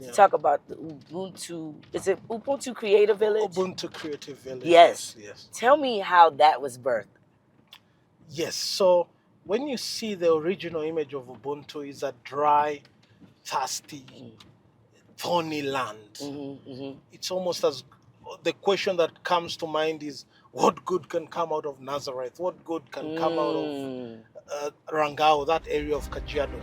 to Yeah. talk about the Ubuntu. Is it Ubuntu Creative Village? Ubuntu Kreative Village. Yes. Yes. Tell me how that was birthed. Yes. So when you see the original image of Ubuntu is a dry, thirsty, thorny land. It's almost as the question that comes to mind is what good can come out of Nazareth? What good can come out of Rangao, that area of Kajiado?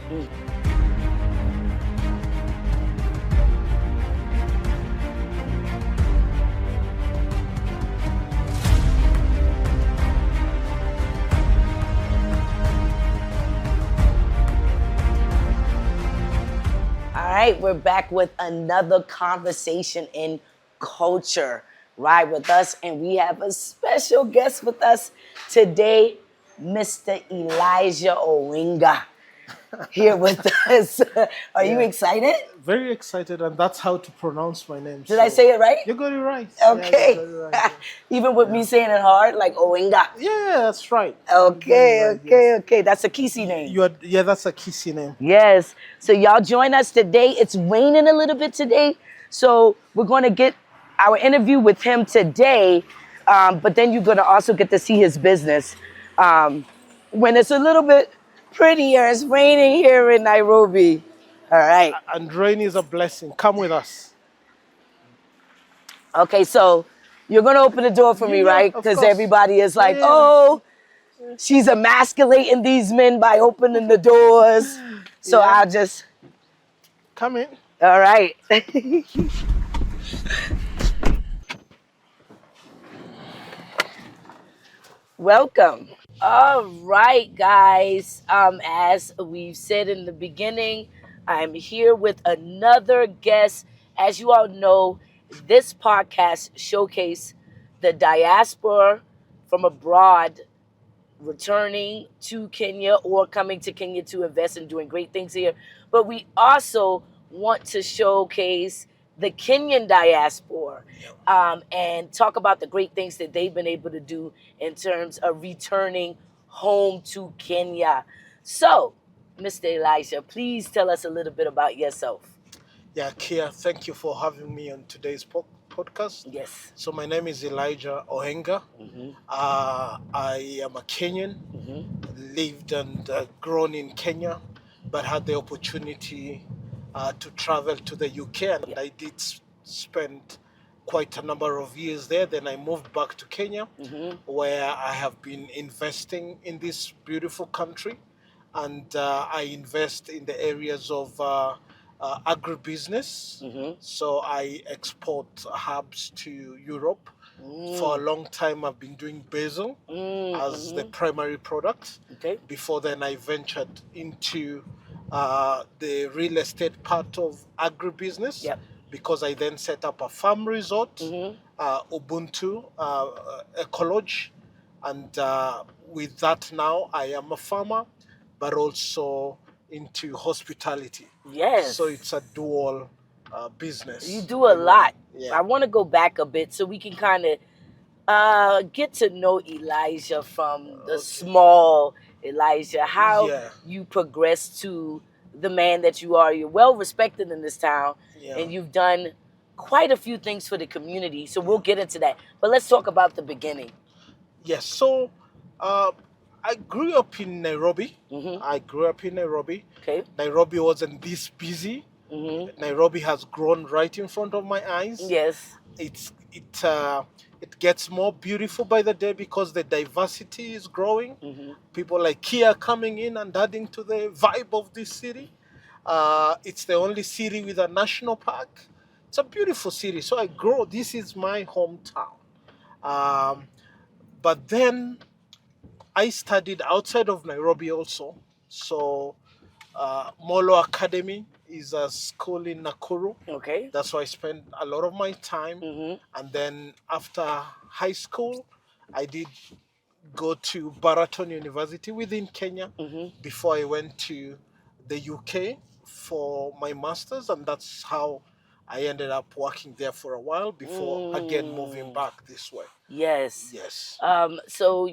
All right, we're back with another conversation in culture, right, with us. And we have a special guest with us today, Mr. Elijah Oenga, here with us. Are you excited? Very excited, and that's how to pronounce my name. Did I say it right? You got it right. Okay. Yeah, you got it right. Even with me saying it hard, like Oenga. Yeah, that's right. Okay, Yes. okay. That's a Kisi name. Yeah, that's a Kisi name. Yes. So y'all join us today. It's raining a little bit today. So we're going to get our interview with him today. But then you're going to also get to see his business. When it's a little bit prettier, it's raining here in Nairobi. All right. And rain is a blessing. Come with us. Okay, so you're going to open the door for me, Yeah, right? of Because course. everybody is like, Yeah. oh, she's emasculating these men by opening the doors. So Yeah. I'll just... Come in. All right. Welcome. All right, guys. As we've said in the beginning, I'm here with another guest. As you all know, this podcast showcases the diaspora from abroad returning to Kenya or coming to Kenya to invest and doing great things here. But we also want to showcase the Kenyan diaspora and talk about the great things that they've been able to do in terms of returning home to Kenya. So, Mr. Elijah, please tell us a little bit about yourself. Yeah, Kia, thank you for having me on today's podcast. Yes. So my name is Elijah Oenga. I am a Kenyan, lived and grown in Kenya, but had the opportunity to travel to the UK, and I did spend quite a number of years there. Then I moved back to Kenya, where I have been investing in this beautiful country, and I invest in the areas of agribusiness. So I export herbs to Europe. For a long time, I've been doing basil as the primary product. Okay. Before then, I ventured into the real estate part of agribusiness. Yep. Because I then set up a farm resort, Ubuntu Ecology, and with that now I am a farmer, but also into hospitality. Yes. So it's a dual business. You do a lot. Yeah. I want to go back a bit so we can kind of get to know Elijah from the small Elijah, how you progressed to the man that you are. You're well respected in this town, and you've done quite a few things for the community. So we'll get into that. But let's talk about the beginning. Yes. So I grew up in Nairobi. Okay. Nairobi wasn't this busy. Nairobi has grown right in front of my eyes. Yes. It gets more beautiful by the day because the diversity is growing. People like Kia coming in and adding to the vibe of this city. It's the only city with a national park. It's a beautiful city. So I grow. This is my hometown. But then I studied outside of Nairobi also. So Molo Academy is a school in Nakuru. Okay. That's where I spent a lot of my time. And then after high school, I did go to Baraton University within Kenya before I went to the UK for my master's. And that's how I ended up working there for a while before again moving back this way. Yes. Yes. So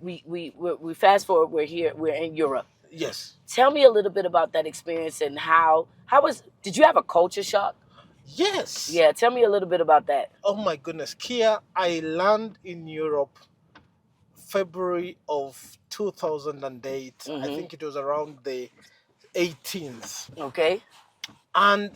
we fast forward. We're here. We're in Europe. Yes. Tell me a little bit about that experience and did you have a culture shock? Yes. Yeah, tell me a little bit about that. Oh my goodness. Kia, I landed in Europe February of 2008. I think it was around the 18th. Okay. And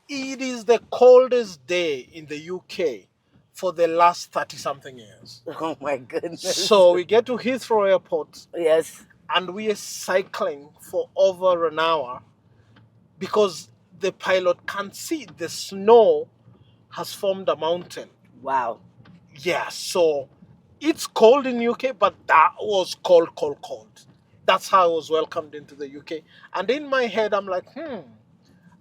it is the coldest day in the UK for the last 30 something years. Oh my goodness. So we get to Heathrow Airport. Yes. And we are cycling for over an hour because the pilot can't see. The snow has formed a mountain. Wow. Yeah, so it's cold in UK, but that was cold, cold, cold. That's how I was welcomed into the UK. And in my head, I'm like,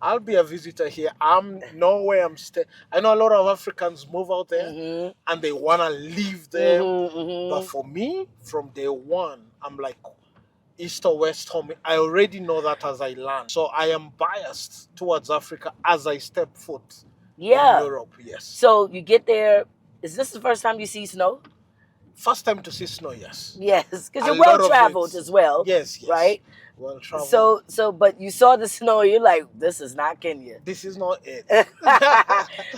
I'll be a visitor here. I'm nowhere I'm staying. I know a lot of Africans move out there and they want to live there. But for me, from day one, I'm like, East or West home, I already know that as I land. So I am biased towards Africa as I step foot in Europe, yes. So you get there. Is this the first time you see snow? First time to see snow, yes. Yes, because you're well traveled as well. Yes, yes. Right? Well traveled. So, but you saw the snow, you're like, this is not Kenya. This is not it.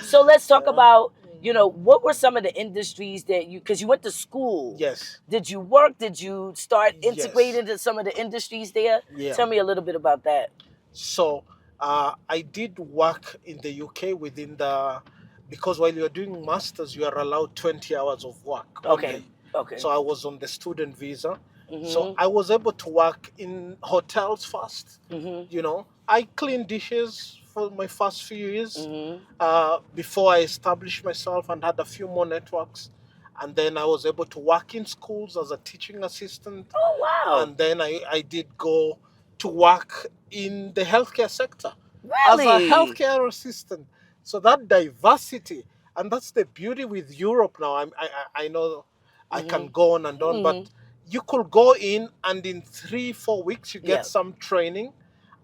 So let's talk about, what were some of the industries that because you went to school. Yes. Did you work? Did you start integrating into some of the industries there? Yeah. Tell me a little bit about that. So I did work in the UK because while you're doing masters, you are allowed 20 hours of work. Okay. Okay. So I was on the student visa. So I was able to work in hotels first. I cleaned dishes for my first few years before I established myself and had a few more networks. And then I was able to work in schools as a teaching assistant. Oh, wow. And then I did go to work in the healthcare sector really? as a healthcare assistant. So that diversity, and that's the beauty with Europe now. I know I can go on and on, but you could go in and in 3-4 weeks you get some training,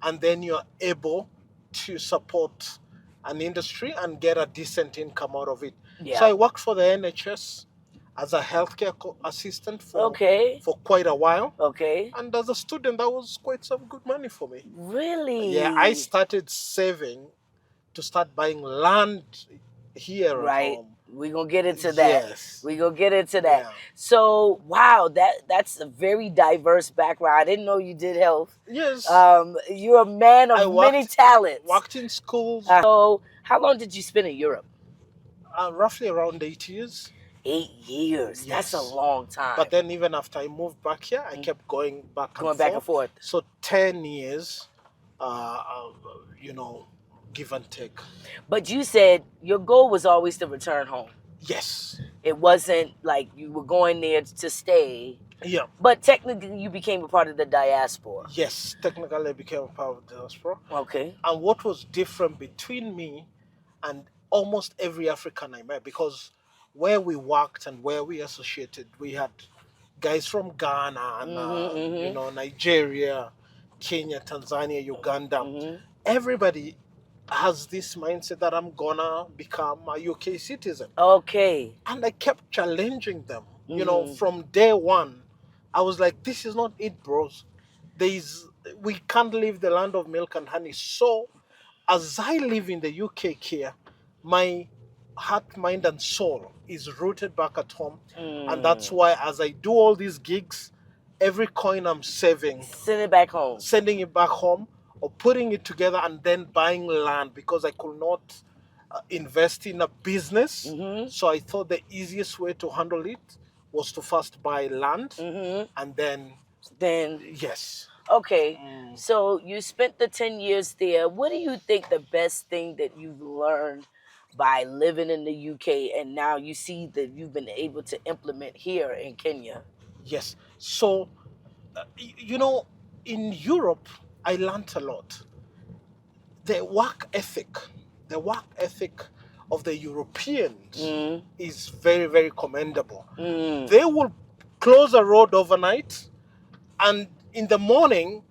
and then you're able to support an industry and get a decent income out of it. Yeah. So I worked for the NHS as a healthcare assistant for quite a while. Okay. And as a student, that was quite some good money for me. Really? Yeah, I started saving to start buying land here at home. We're going to get into that. Yes. We're going to get into that. Yeah. So, wow, that's a very diverse background. I didn't know you did health. Yes. You're a man of many talents. Worked in schools. So, how long did you spend in Europe? Roughly around 8 years. 8 years. Yes. That's a long time. But then even after I moved back here, I kept going back and forth. So 10 years, give and take. But you said your goal was always to return home. Yes. It wasn't like you were going there to stay. Yeah. But technically you became a part of the diaspora. Yes, technically I became a part of the diaspora. Okay. And what was different between me and almost every African I met, because where we worked and where we associated, we had guys from Ghana and Nigeria, Kenya, Tanzania, Uganda. Everybody has this mindset that I'm gonna become a UK citizen. Okay. And I kept challenging them. From day one, I was like, this is not it, bros. We can't leave the land of milk and honey. So as I live in the UK here, my heart, mind, and soul is rooted back at home. And that's why as I do all these gigs, every coin I'm saving, sending it back home, or putting it together and then buying land, because I could not invest in a business. So I thought the easiest way to handle it was to first buy land and then yes. Okay. So you spent the 10 years there. What do you think the best thing that you've learned by living in the UK and now you see that you've been able to implement here in Kenya? Yes. So, in Europe, I learned a lot. The work ethic of the Europeans is very, very commendable. They will close a road overnight, and in the morning,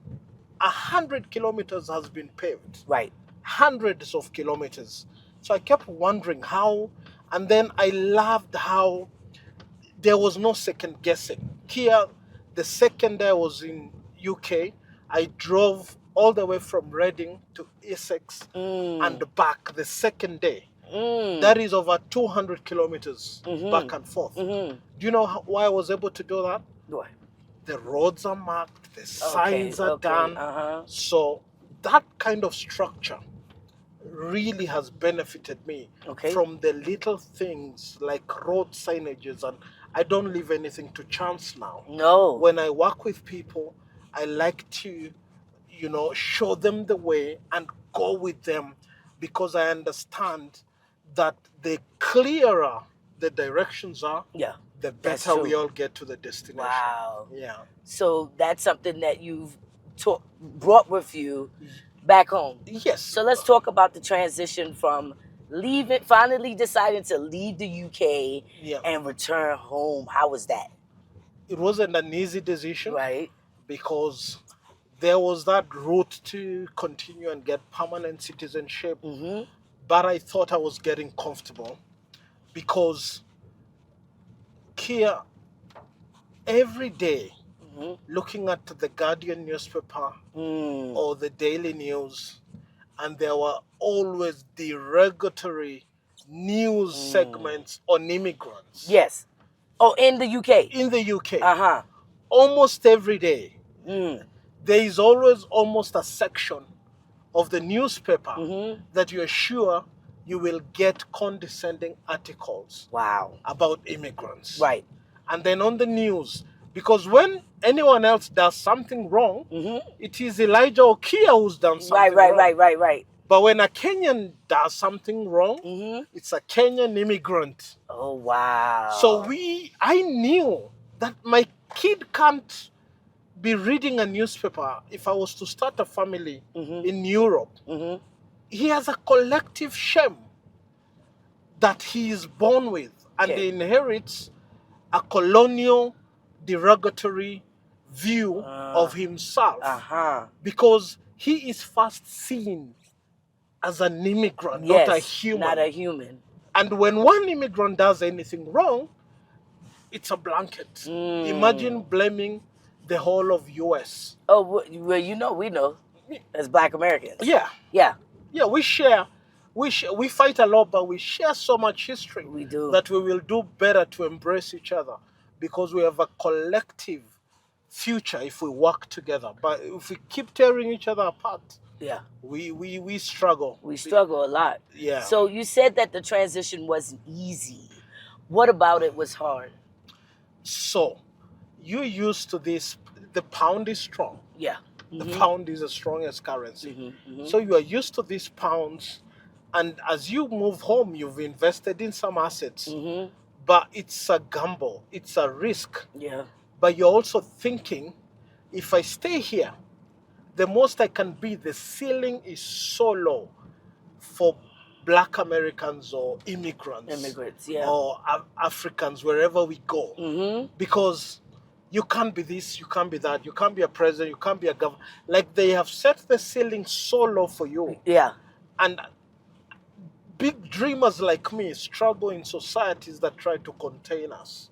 100 kilometers has been paved. Right. Hundreds of kilometers. So I kept wondering how, and then I loved how there was no second guessing. Here, the second day I was in UK, I drove all the way from Reading to Essex and back the second day. That is over 200 kilometers back and forth. Do you know why I was able to do that? What? The roads are marked, the signs are done. So that kind of structure really has benefited me from the little things like road signages, and I don't leave anything to chance now. No. When I work with people, I like to, show them the way and go with them, because I understand that the clearer the directions are, the better we all get to the destination. Wow. Yeah. So that's something that you've brought with you back home. Yes. So let's talk about the transition from finally deciding to leave the UK and return home. How was that? It wasn't an easy decision. Right. Because there was that route to continue and get permanent citizenship. But I thought I was getting comfortable, because here, every day, looking at the Guardian newspaper or the Daily News, and there were always derogatory news segments on immigrants. Yes. Oh, in the UK? In the UK. Almost every day. There is always almost a section of the newspaper that you're sure you will get condescending articles about immigrants. Right. And then on the news, because when anyone else does something wrong, it is Elijah Oenga who's done something wrong. Right. But when a Kenyan does something wrong, it's a Kenyan immigrant. Oh, wow. So I knew that my kid can't be reading a newspaper if I was to start a family in Europe. He has a collective shame that he is born with, and he inherits a colonial, derogatory view of himself, because he is first seen as an immigrant, not a human. Not a human. And when one immigrant does anything wrong, it's a blanket. Imagine blaming the whole of US. Oh, well, we know as Black Americans. Yeah, we share. We fight a lot, but we share so much history. We do. That we will do better to embrace each other, because we have a collective future if we work together. But if we keep tearing each other apart, we struggle. We struggle a lot. Yeah. So you said that the transition wasn't easy. What about it was hard? So you're used to this. The pound is strong. Yeah. The pound is the strongest currency. So you are used to these pounds, and as you move home, you've invested in some assets. But it's a gamble. It's a risk. Yeah. But you're also thinking, if I stay here, the most I can be, the ceiling is so low for Black Americans or immigrants. Or Africans, wherever we go. Because you can't be this, you can't be that, you can't be a president, you can't be a governor. Like, they have set the ceiling so low for you. Yeah. And big dreamers like me struggle in societies that try to contain us.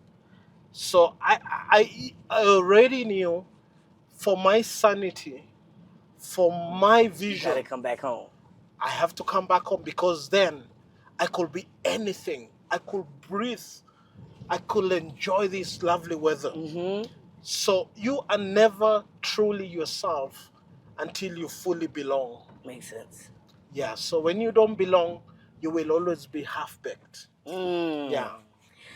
So I already knew, for my sanity, for my vision, you gotta come back home. I have to come back home, because then I could be anything. I could breathe. I could enjoy this lovely weather. So you are never truly yourself until you fully belong. Makes sense. Yeah, so when you don't belong, you will always be half-baked. Yeah.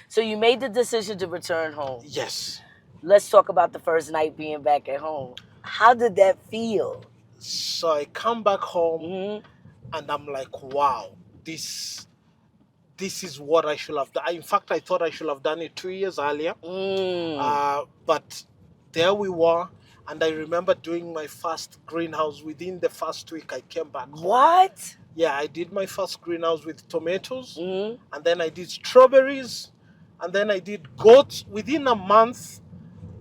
So you made the decision to return home. Yes. Let's talk about the first night being back at home. How did that feel? So I come back home and I'm like, wow, this is what I should have done. In fact, I thought I should have done it 2 years earlier. But there we were. And I remember doing my first greenhouse. Within the first week, I came back home. What? Yeah, I did my first greenhouse with tomatoes. And then I did strawberries. And then I did goats. Within a month,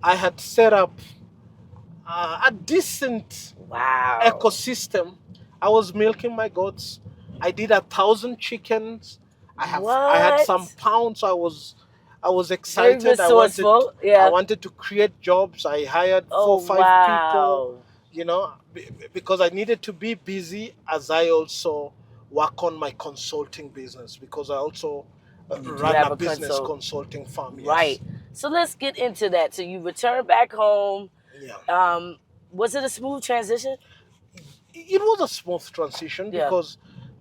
I had set up a decent ecosystem. I was milking my goats. I did 1,000 chickens. I had some pounds. I was excited. Very resourceful. I wanted to create jobs. I hired 4 or 5 people. you know, because I needed to be busy as I also work on my consulting business, because I also You do run have a a business consult. consulting firm. Right. Yes. So let's get into that. So you return back home. Yeah. Was it a smooth transition? It was a smooth transition Yeah. because,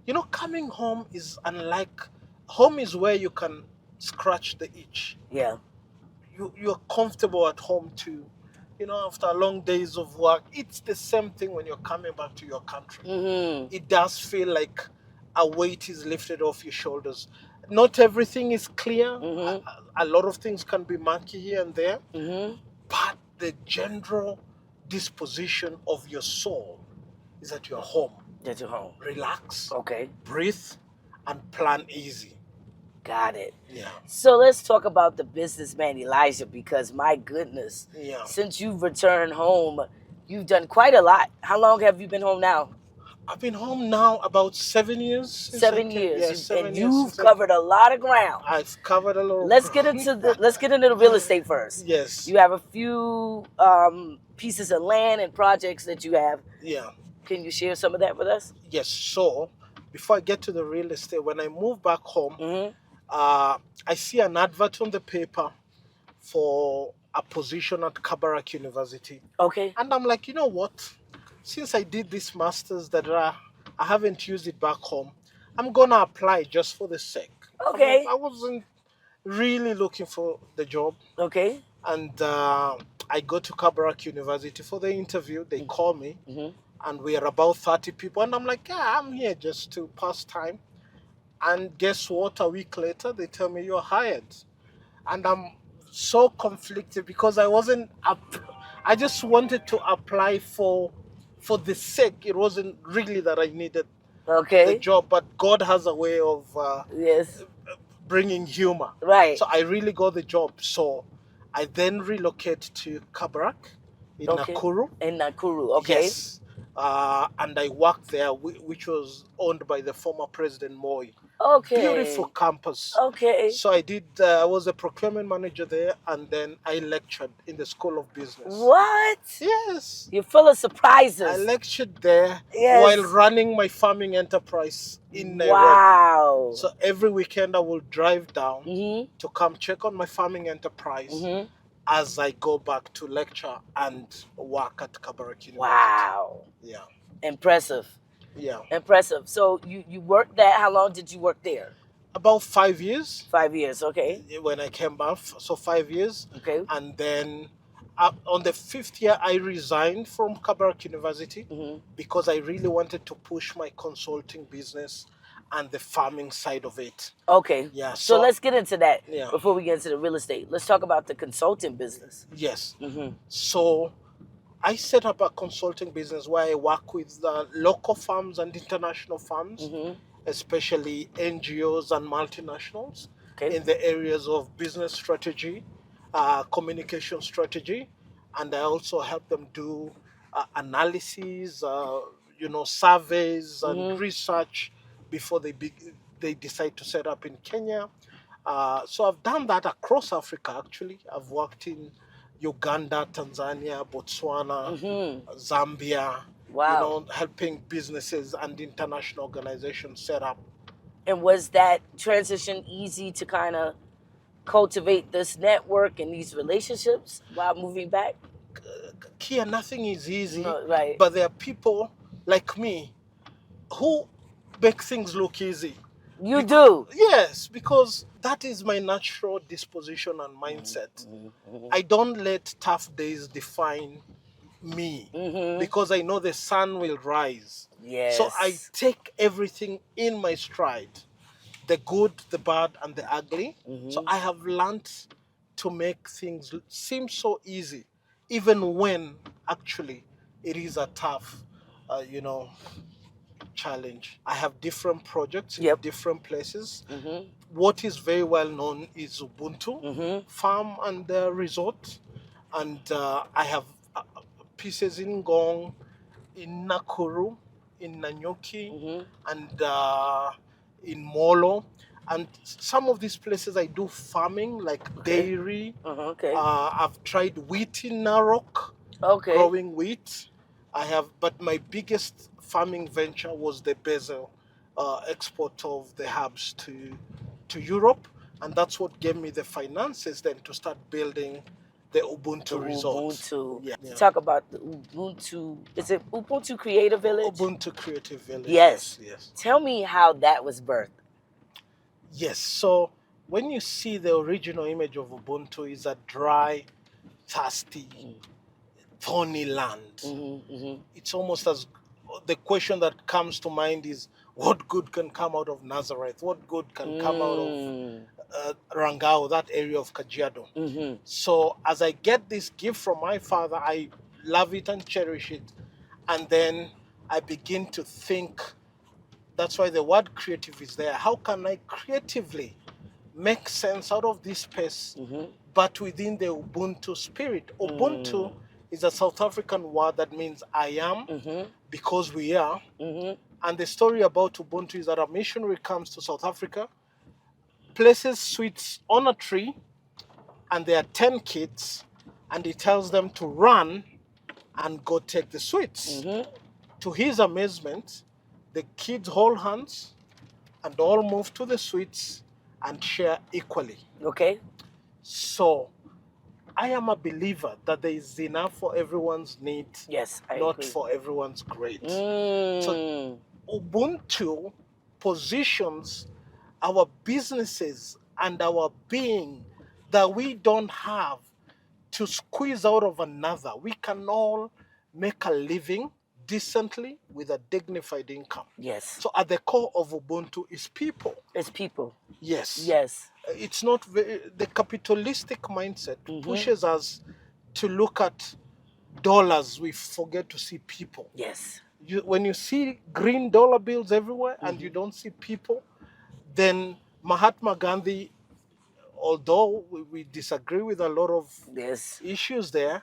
you know, coming home is unlike home is where you can scratch the itch. Yeah. You're comfortable at home too. You know, after long days of work, it's the same thing when you're coming back to your country. Mm-hmm. It does feel like a weight is lifted off your shoulders. Not everything is clear. Mm-hmm. A lot of things can be murky here and there, Mm-hmm. but the general disposition of your soul is that you're home. That you're home. Relax, Okay. breathe, and plan easy. Got it. Yeah. So let's talk about the businessman Elijah, because my goodness, Yeah. since you've returned home, you've done quite a lot. How long have you been home now? I've been home now about 7 years. 7 years. Yeah, 7 and years. You've covered a lot of ground. I've covered a lot of Let's ground. get into the real estate first. Yes. You have a few pieces of land and projects that you have. Yeah. Can you share some of that with us? Yes. So before I get to the real estate, when I move back home, Mm-hmm. I see an advert on the paper for a position at Kabarak University. Okay. And I'm like, you know what? Since I did this master's that I haven't used it back home, I'm gonna apply just for the sake. Okay. I wasn't really looking for the job. Okay. And I go to Kabarak University for the interview. They call me, and we are about 30 people. And I'm like, yeah, I'm here just to pass time. And guess what? A week later, they tell me you're hired. And I'm so conflicted because I wasn't I just wanted to apply for the sake. It wasn't really that I needed the job, but God has a way of yes, bringing humor. Right. So I really got the job. So I then relocate to Kabarak in Nakuru. In Nakuru, okay. Yes. And I worked there, which was owned by the former President Moi. Okay. Beautiful campus. Okay. So I was a procurement manager there, and then I lectured in the School of Business. What? Yes. You're full of surprises. I lectured there while running my farming enterprise in Nairobi. Wow. So every weekend I will drive down to come check on my farming enterprise as I go back to lecture and work at Kabarak University. Wow. Yeah. Impressive. Yeah. Impressive. So you worked that. How long did you work there? About 5 years. 5 years, okay. When I came back, so 5 years. Okay. And then on the 5th year, I resigned from Kabarak University because I really wanted to push my consulting business and the farming side of it. Okay. Yeah. So let's get into that before we get into the real estate. Let's talk about the consulting business. Yes. So I set up a consulting business where I work with local firms and international firms, especially NGOs and multinationals in the areas of business strategy, communication strategy, and I also help them do analysis, surveys and research before they decide to set up in Kenya. So I've done that across Africa, actually. I've worked in Uganda, Tanzania, Botswana, Zambia, helping businesses and international organizations set up. And was that transition easy to kind of cultivate this network and these relationships while moving back? Kia, nothing is easy, right. But there are people like me who make things look easy. You do? Yes, because that is my natural disposition and mindset. I don't let tough days define me because I know the sun will rise. Yes. So I take everything in my stride, the good, the bad, and the ugly. So I have learned to make things seem so easy, even when actually it is a tough, challenge. I have different projects in different places. What is very well known is Ubuntu Farm and Resort, and I have pieces in Ngong, in Nakuru, in Nanyuki, and in Molo. And some of these places I do farming, like dairy. I've tried wheat in Narok, growing wheat. but my biggest farming venture was the basil export of the herbs to Europe, and that's what gave me the finances then to start building the Ubuntu resort. Ubuntu. Yeah. Talk about the Ubuntu. Is it Ubuntu Creative Village? Ubuntu Kreative Village. Yes. Yes. Tell me how that was birthed. Yes. So when you see the original image of Ubuntu, is a dry, thirsty, thorny land. It's almost as the question that comes to mind is, what good can come out of Nazareth? What good can come out of Rangao, that area of Kajiado? So as I get this gift from my father, I love it and cherish it. And then I begin to think, that's why the word creative is there. How can I creatively make sense out of this space, but within the Ubuntu spirit? Ubuntu is a South African word that means I am, because we are. And the story about Ubuntu is that a missionary comes to South Africa, places sweets on a tree, and there are 10 kids, and he tells them to run and go take the sweets. To his amazement, the kids hold hands and all move to the sweets and share equally. Okay. So I am a believer that there is enough for everyone's need, Yes, I not agree. for everyone's greed. So Ubuntu positions our businesses and our being that we don't have to squeeze out of another. We can all make a living decently with a dignified income. Yes. So at the core of Ubuntu is people. It's people. Yes. Yes. It's not the capitalistic mindset pushes us to look at dollars. We forget to see people. Yes. When you see green dollar bills everywhere and you don't see people, then Mahatma Gandhi, although we disagree with a lot of issues there,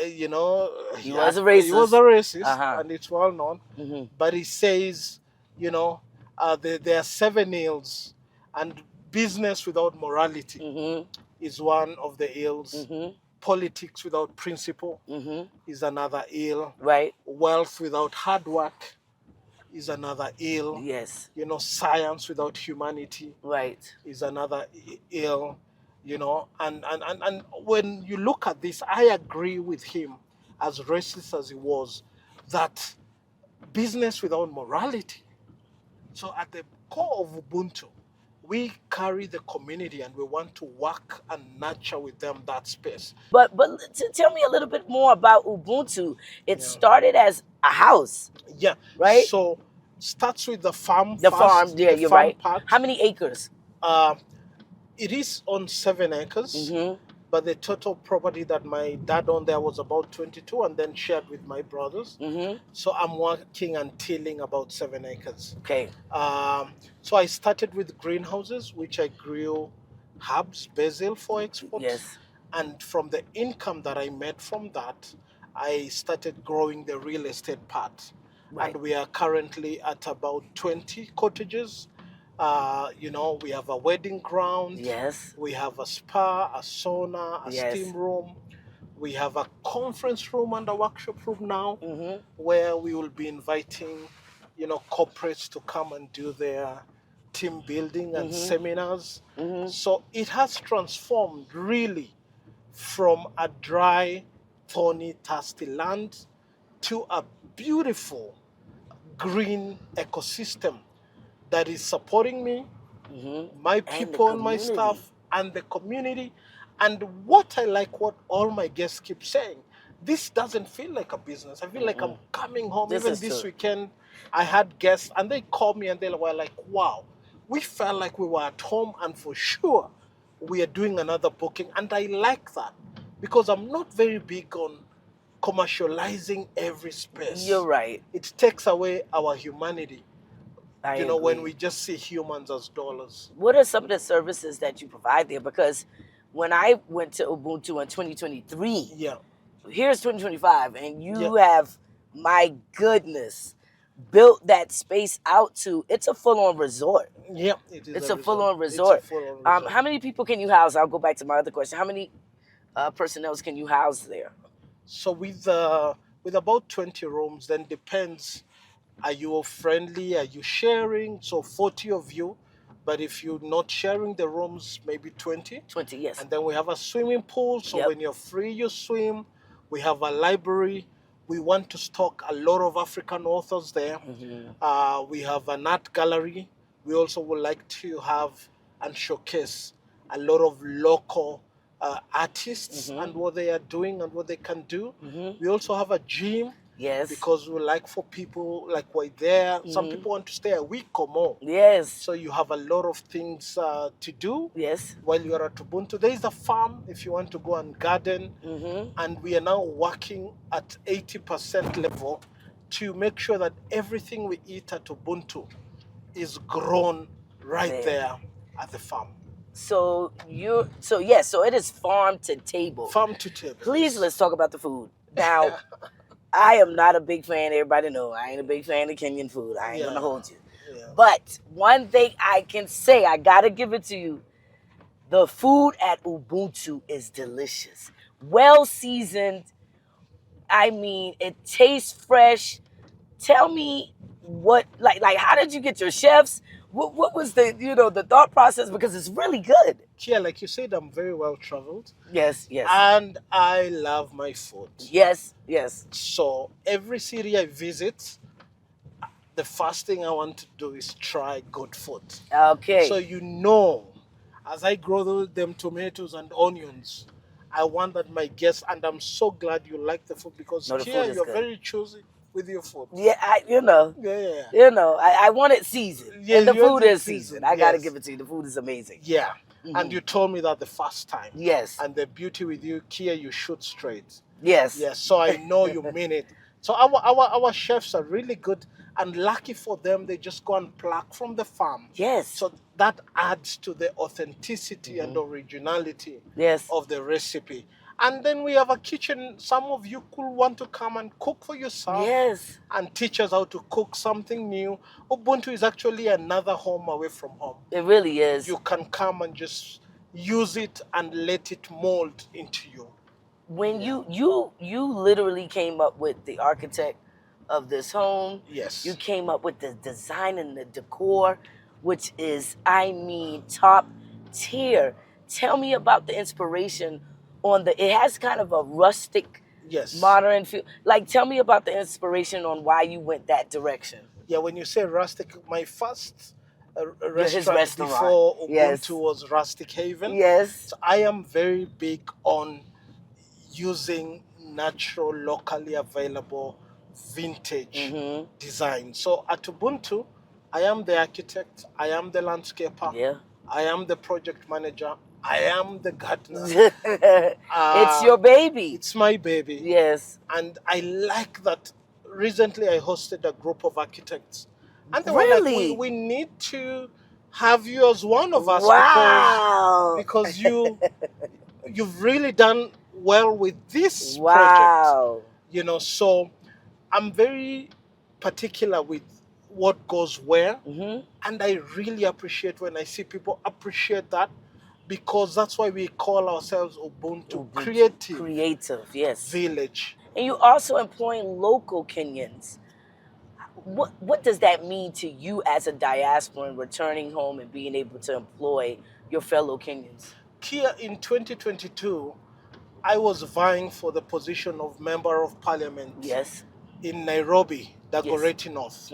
you know, he was a racist. He was a racist, and it's well known. But he says, you know, there are 7 ills, and business without morality is one of the ills. Politics without principle is another ill. Right. Wealth without hard work is another ill. Yes. You know, science without humanity is another ill. You know, and when you look at this, I agree with him, as racist as he was, that business without morality. So at the core of Ubuntu, we carry the community and we want to work and nurture with them that space. But tell me a little bit more about Ubuntu. It started as a house. Yeah. Right? So starts with the farm. The farm, yeah, you're right. Part. How many acres? It is on 7 acres, but the total property that my dad owned there was about 22, and then shared with my brothers. So I'm working and tilling about 7 acres. Okay. So I started with greenhouses, which I grew herbs, basil for export. Yes. And from the income that I made from that, I started growing the real estate part. Right. And we are currently at about 20 cottages. You know, we have a wedding ground. Yes. We have a spa, a sauna, a steam room. We have a conference room and a workshop room now, where we will be inviting, you know, corporates to come and do their team building and seminars. So it has transformed really from a dry, thorny, thirsty land to a beautiful green ecosystem that is supporting me, my people, and my staff, and the community. And what I like, what all my guests keep saying, this doesn't feel like a business. I feel like I'm coming home. Even this weekend, I had guests, and they called me, and they were like, wow, we felt like we were at home, and for sure, we are doing another booking. And I like that, because I'm not very big on commercializing every space. You're right. It takes away our humanity. I you know, agree. when we just see humans as dollars. What are some of the services that you provide there? Because when I went to Ubuntu in 2023, here's 2025, and you have, my goodness, built that space out to, it's a full-on resort. Yeah, it is. It's a full-on resort. How many people can you house? I'll go back to my other question. How many personnel can you house there? So with with about 20 rooms. Then depends, are you friendly? Are you sharing? So 40 of you. But if you're not sharing the rooms, maybe 20. 20, yes. And then we have a swimming pool. So Yep. when you're free, you swim. We have a library. We want to stock a lot of African authors there. We have an art gallery. We also would like to have and showcase a lot of local artists and what they are doing and what they can do. We also have a gym. Yes. Because we like for people, like we're there. Some people want to stay a week or more. Yes. So you have a lot of things to do. Yes. While you're at Ubuntu. There is a farm if you want to go and garden. And we are now working at 80% level to make sure that everything we eat at Ubuntu is grown right there at the farm. So it is farm to table. Farm to table. Please, let's talk about the food. Now, I am not a big fan, everybody know, I ain't a big fan of Kenyan food. I ain't gonna hold you. But one thing I can say, I gotta give it to you, the food at Ubuntu is delicious. Well seasoned. I mean, it tastes fresh. Tell me what, like how did you get your chefs? What was the, the thought process? Because it's really good. Yeah, like you said, I'm very well traveled. Yes, yes. And I love my food. Yes, yes. So every city I visit, the first thing I want to do is try good food. Okay. So as I grow them tomatoes and onions, I want that my guests, and I'm so glad you like the food because here you're good. Very choosy with your food. Yeah, I want it seasoned. Yeah, and the food is seasoned. I got to give it to you. The food is amazing. Yeah. And you told me that the first time. Yes. And the beauty with you, Kia, you shoot straight. Yes. Yes. So I know you mean it. So our chefs are really good, and lucky for them, they just go and pluck from the farm. Yes. So that adds to the authenticity and originality of the recipe. And then we have a kitchen. Some of you could want to come and cook for yourself. Yes. And teach us how to cook something new. Ubuntu is actually another home away from home. It really is. You can come and just use it and let it mold into you. When you literally came up with the architect of this home. Yes. You came up with the design and the decor, which is, I mean, top tier. Tell me about the inspiration on it has kind of a rustic, modern feel. Like, tell me about the inspiration on why you went that direction. Yeah, when you say rustic, my first restaurant before Ubuntu was Rustic Haven. Yes. So I am very big on using natural, locally available, vintage design. So at Ubuntu, I am the architect, I am the landscaper, I am the project manager, I am the gardener. It's your baby. It's my baby. Yes. And I like that. Recently, I hosted a group of architects. And they were like, we need to have you as one of us. Wow. Because you've really done well with this project. So I'm very particular with what goes where. And I really appreciate when I see people appreciate that, because that's why we call ourselves Ubuntu Kreative Village. And you also employing local Kenyans. What does that mean to you as a diasporan returning home and being able to employ your fellow Kenyans? Kia, in 2022, I was vying for the position of Member of Parliament in Nairobi, Dagoretti North.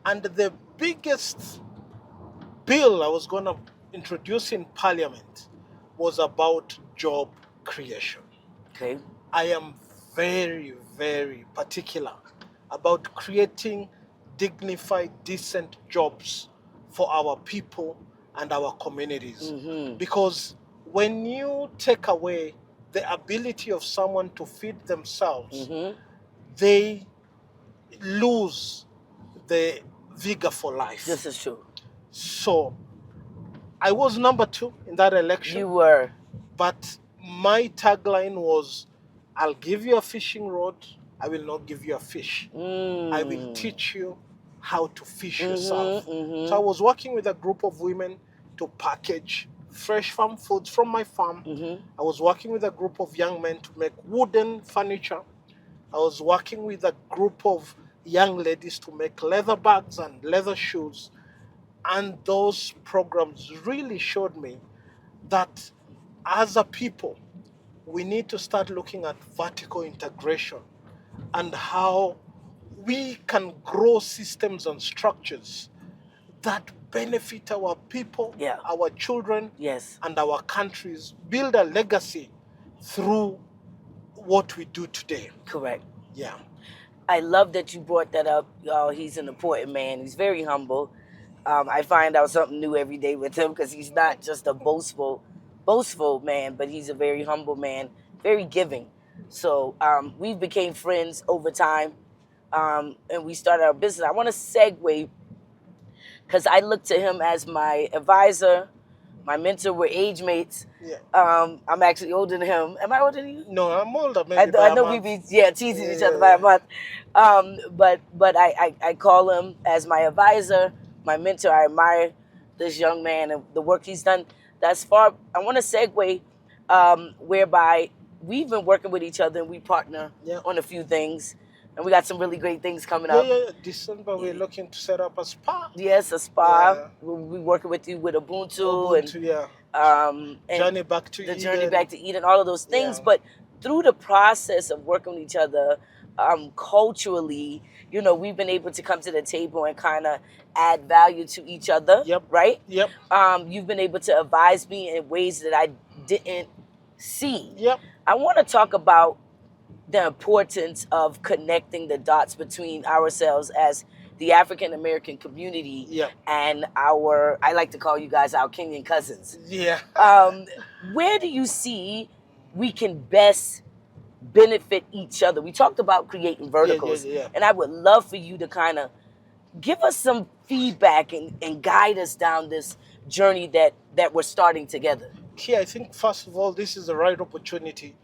And the biggest bill I was going to introduce in Parliament was about job creation. Okay. I am very, very particular about creating dignified, decent jobs for our people and our communities. Because when you take away the ability of someone to feed themselves, they lose the vigor for life. This is true. So I was number 2 in that election. You were. But my tagline was, I'll give you a fishing rod, I will not give you a fish. I will teach you how to fish yourself. So I was working with a group of women to package fresh farm foods from my farm. I was working with a group of young men to make wooden furniture. I was working with a group of young ladies to make leather bags and leather shoes. And those programs really showed me that as a people, we need to start looking at vertical integration and how we can grow systems and structures that benefit our people, our children, and our countries, build a legacy through what we do today. Correct. Yeah. I love that you brought that up. He's an important man. He's very humble. I find out something new every day with him because he's not just a boastful man, but he's a very humble man, very giving. So we became friends over time, and we started our business. I want to segue because I look to him as my advisor, my mentor. We're age mates. Yeah. I'm actually older than him. Am I older than you? No, I'm older. Maybe I know we be teasing each other by a month. But I call him as my advisor, my mentor. I admire this young man and the work he's done thus far. I want to segue whereby we've been working with each other and we partner on a few things. And we got some really great things coming up. Yeah. December, we're looking to set up a spa. Yes, a spa. Yeah. We're working with you with Ubuntu and Journey Back to Eden. The Journey Back to Eden, all of those things. Yeah. But through the process of working with each other, culturally, we've been able to come to the table and kind of add value to each other. Yep. Right? Yep. You've been able to advise me in ways that I didn't see. Yep. I want to talk about the importance of connecting the dots between ourselves as the African American community and I like to call you guys our Kenyan cousins. Yeah. Where do you see we can best benefit each other? We talked about creating verticals, and I would love for you to kind of give us some feedback and guide us down this journey that we're starting together. I think, first of all, this is the right opportunity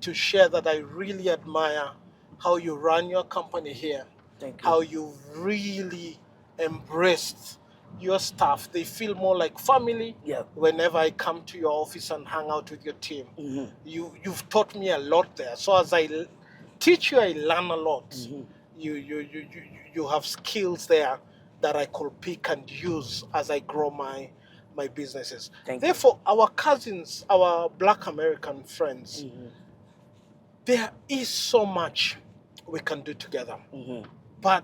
to share that I really admire how you run your company here. Thank you. How you've really embraced your staff. They feel more like family whenever I come to your office and hang out with your team. Mm-hmm. You've taught me a lot there. So as I teach you, I learn a lot. Mm-hmm. You have skills there that I could pick and use as I grow my businesses. Therefore, our cousins, our Black American friends, there is so much we can do together. Mm-hmm. But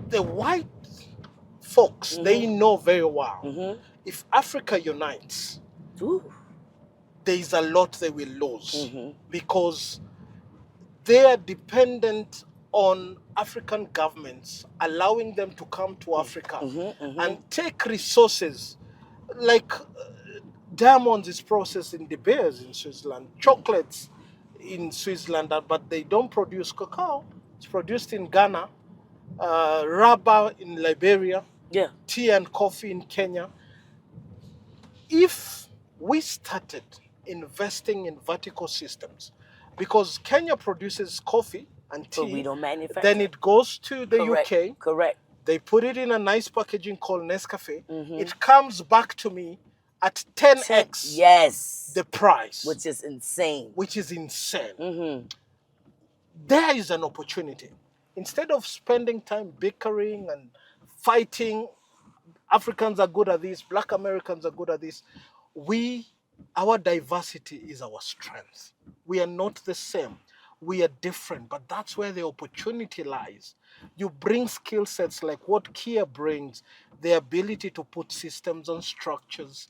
the white folks, they know very well, if Africa unites, there is a lot they will lose because they are dependent on African governments allowing them to come to Africa and take resources like diamonds is processed in De Beers in Switzerland, chocolates in Switzerland, but they don't produce cacao. It's produced in Ghana, rubber in Liberia, tea and coffee in Kenya. If we started investing in vertical systems, because Kenya produces coffee and tea, but we don't manufacture. Then it goes to the UK. Correct. They put it in a nice packaging called Nescafe. It comes back to me at 10x the price. Which is insane. There is an opportunity. Instead of spending time bickering and fighting, Africans are good at this, Black Americans are good at this. Our diversity is our strength. We are not the same. We are different, but that's where the opportunity lies. You bring skill sets like what Kia brings, the ability to put systems and structures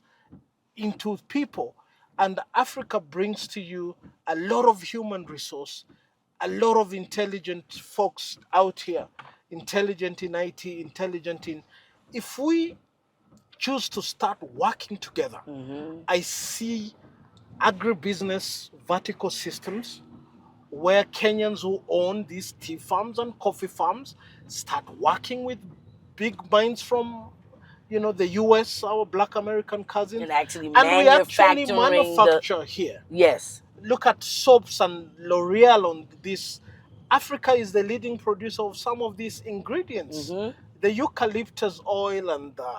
into people. And Africa brings to you a lot of human resource, a lot of intelligent folks out here, intelligent in IT, intelligent in... If we choose to start working together, I see agribusiness vertical systems where Kenyans who own these tea farms and coffee farms start working with big minds from the US, our Black American cousins. And we actually manufacture here. Yes. Look at soaps and L'Oreal on this. Africa is the leading producer of some of these ingredients. The eucalyptus oil and the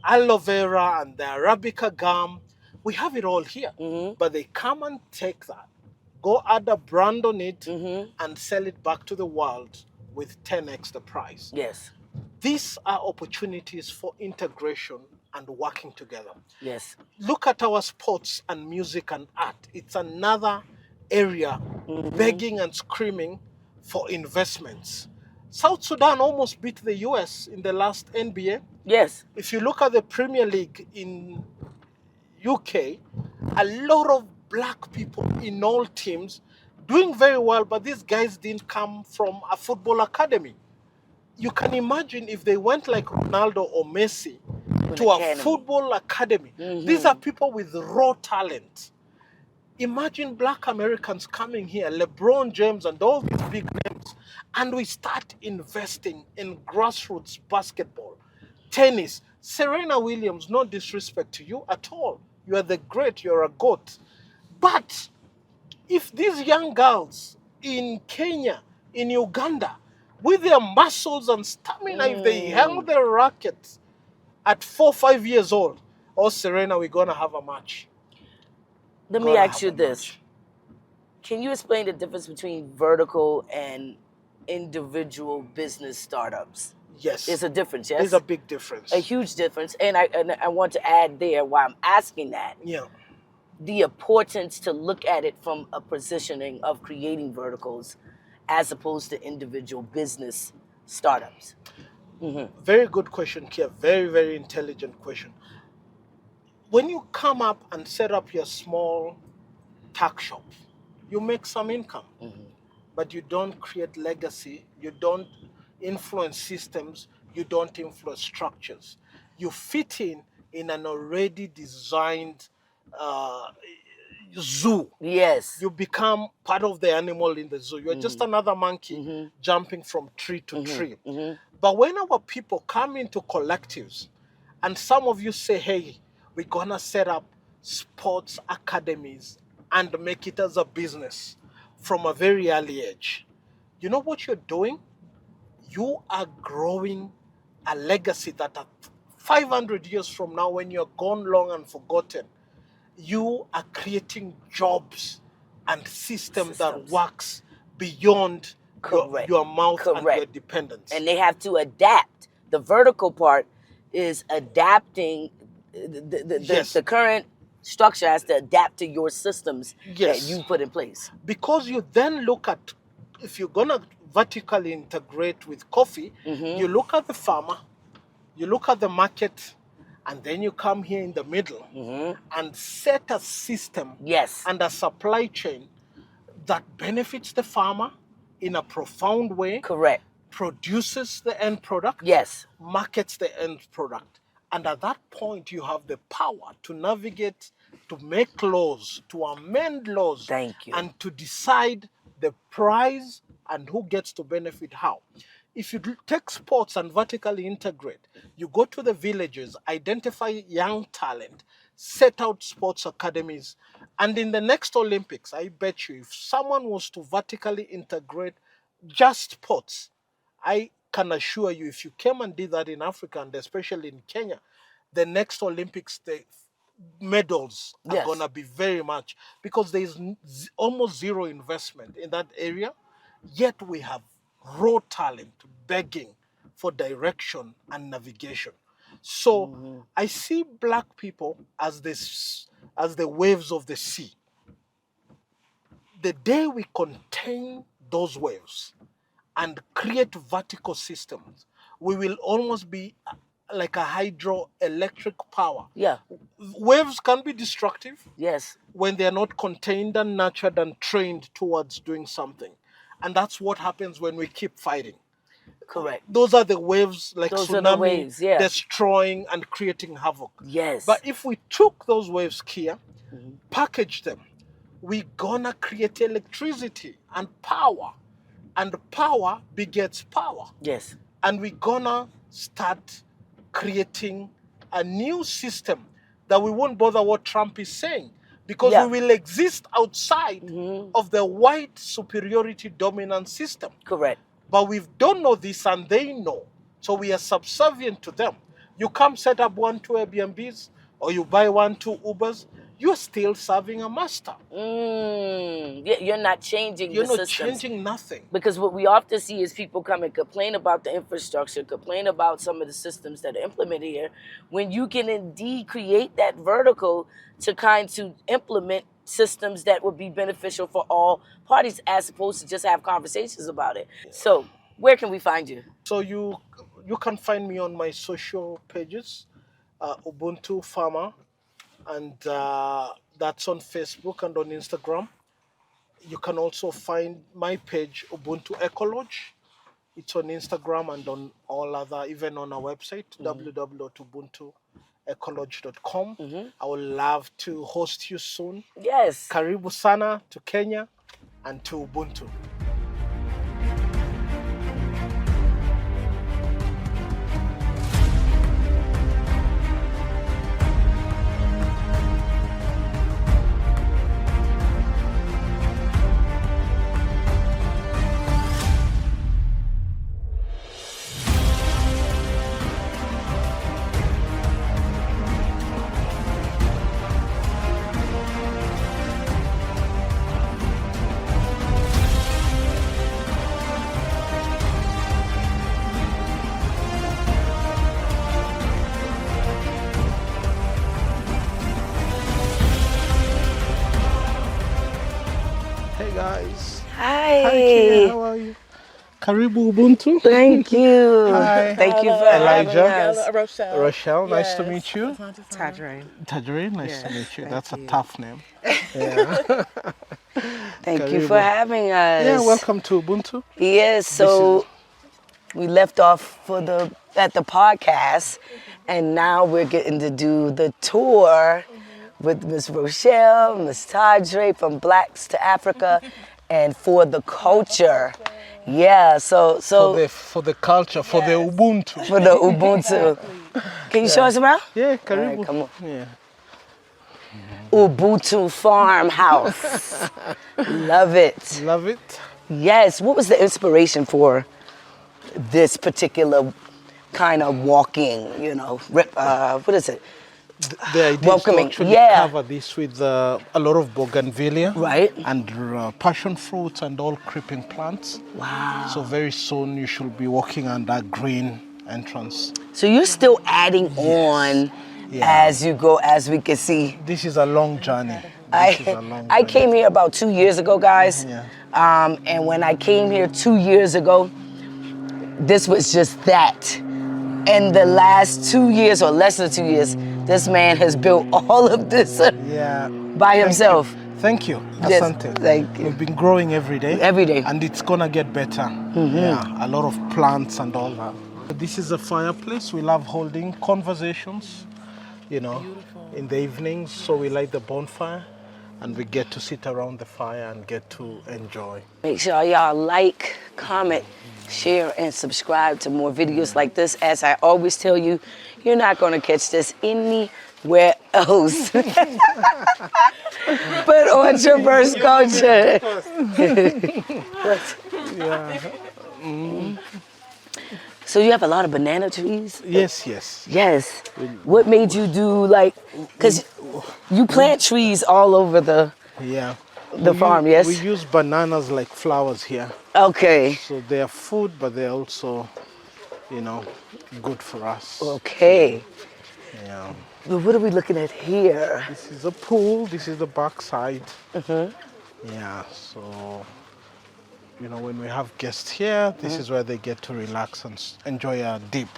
aloe vera and the Arabica gum. We have it all here. But they come and take that go add a brand on it, and sell it back to the world with 10x the price. Yes. These are opportunities for integration and working together. Yes. Look at our sports and music and art. It's another area begging and screaming for investments. South Sudan almost beat the US in the last NBA. Yes. If you look at the Premier League in UK, a lot of black people in all teams doing very well, but these guys didn't come from a football academy. You can imagine if they went like Ronaldo or Messi to a football academy. These are people with raw talent. Imagine black Americans coming here, LeBron James and all these big names, and we start investing in grassroots basketball, tennis. Serena Williams, no disrespect to you at all. You are the great, you're a GOAT. But if these young girls in Kenya, in Uganda, with their muscles and stamina, if they held their rackets at 4, 5 years old, oh, Serena, we're going to have a match. Let me ask you this. Can you explain the difference between vertical and individual business startups? Yes. There's a difference, yes? There's a big difference. A huge difference. And I want to add there why I'm asking that. Yeah. The importance to look at it from a positioning of creating verticals as opposed to individual business startups. Very good question, Kia. Very, very intelligent question. When you come up and set up your small tuck shop, you make some income, but you don't create legacy, you don't influence systems, you don't influence structures. You fit in an already designed zoo. Yes. You become part of the animal in the zoo. You're just another monkey jumping from tree to tree. But when our people come into collectives, and some of you say, hey, we're going to set up sports academies and make it as a business from a very early age. You know what you're doing? You are growing a legacy that at 500 years from now, when you're gone long and forgotten, you are creating jobs and systems that works beyond your mouth and your dependence. And they have to adapt. The vertical part is adapting. The current structure has to adapt to your systems that you put in place. Because you then look at, if you're going to vertically integrate with coffee, you look at the farmer, you look at the market, and then you come here in the middle and set a system and a supply chain that benefits the farmer in a profound way. Correct. Produces the end product. Yes. Markets the end product. And at that point, you have the power to navigate, to make laws, to amend laws. Thank you. And to decide the price and who gets to benefit how. If you take sports and vertically integrate, you go to the villages, identify young talent, set out sports academies, and in the next Olympics, I bet you, if someone was to vertically integrate just sports, I can assure you, if you came and did that in Africa, and especially in Kenya, the next Olympics, the medals are going to be very much, because there is almost zero investment in that area, yet we have raw talent begging for direction and navigation. So I see black people as the waves of the sea. The day we contain those waves and create vertical systems, we will almost be like a hydroelectric power. Yeah. Waves can be destructive. Yes. When they are not contained and nurtured and trained towards doing something. And that's what happens when we keep fighting. Correct. Those are the waves, like those tsunami, are the waves, destroying and creating havoc. Yes. But if we took those waves here, package them, we're gonna create electricity and power. And power begets power. Yes. And we're gonna start creating a new system that we won't bother what Trump is saying. Because we will exist outside of the white superiority dominant system. Correct. But we don't know this and they know. So we are subservient to them. You come set up 1, 2 Airbnbs, or you buy 1, 2 Ubers, you're still serving a master. You're not changing You're the not systems. changing nothing. Because what we often see is people come and complain about the infrastructure, complain about some of the systems that are implemented here, when you can indeed create that vertical to implement systems that would be beneficial for all parties, as opposed to just have conversations about it. So where can we find you? So you can find me on my social pages, Ubuntu Farmer, and that's on Facebook and on Instagram. You can also find my page, Ubuntu Ecolodge. It's on Instagram and on all other, even on our website, www.ubuntuecolodge.com. I would love to host you soon. Yes. Karibu sana to Kenya and to Ubuntu. Hey guys. Hi. Hi Kia, how are you? Karibu Ubuntu. Thank you. Hi. Thank you for Elijah. having us. Rochelle, nice to meet you. Tajrin. Nice to meet you. That's you. a tough name. Yeah. Thank you for having us. Yeah, welcome to Ubuntu. Yes, so we left off at the podcast, and now we're getting to do the tour with Miss Rochelle, Miss Tadre from Blacks to Africa, and for the culture. Yeah, so For the culture, for the Ubuntu. for the Ubuntu. Can you show us around? Yeah, All Karibu. right, come on. Yeah. Ubuntu farmhouse. Love it. Love it. Yes. What was the inspiration for this particular kind of walking? What is it? The idea is Welcoming, to actually yeah. cover this with a lot of bougainvillea, Right. and passion fruits and all creeping plants. Wow. So very soon you should be walking on that green entrance. So you're still adding on Yeah. as you go, as we can see. This is a long journey. This is a long I journey. came here about 2 years ago, guys. Yeah. And when I came here 2 years ago, this was just that. In the last 2 years, or less than 2 years, this man has built all of this Yeah. by himself. Thank you. Yes, Asante. thank you. We've been growing every day. Every day. And it's gonna get better. Yeah. A lot of plants and all that. This is a fireplace. We love holding conversations, in the evenings. So we light the bonfire and we get to sit around the fire and get to enjoy. Make sure y'all like, comment, share, and subscribe to more videos like this. As I always tell you, you're not going to catch this anywhere else but on Traverse Culture. So you have a lot of banana trees? Yes, yes. Yes. What made you do because you plant trees all over the farm, yes? We use bananas like flowers here. Okay. So they are food, but they're also, good for us. Okay. Yeah. But what are we looking at here? This is a pool. This is the back side. Yeah, so, when we have guests here, this is where they get to relax and enjoy a dip.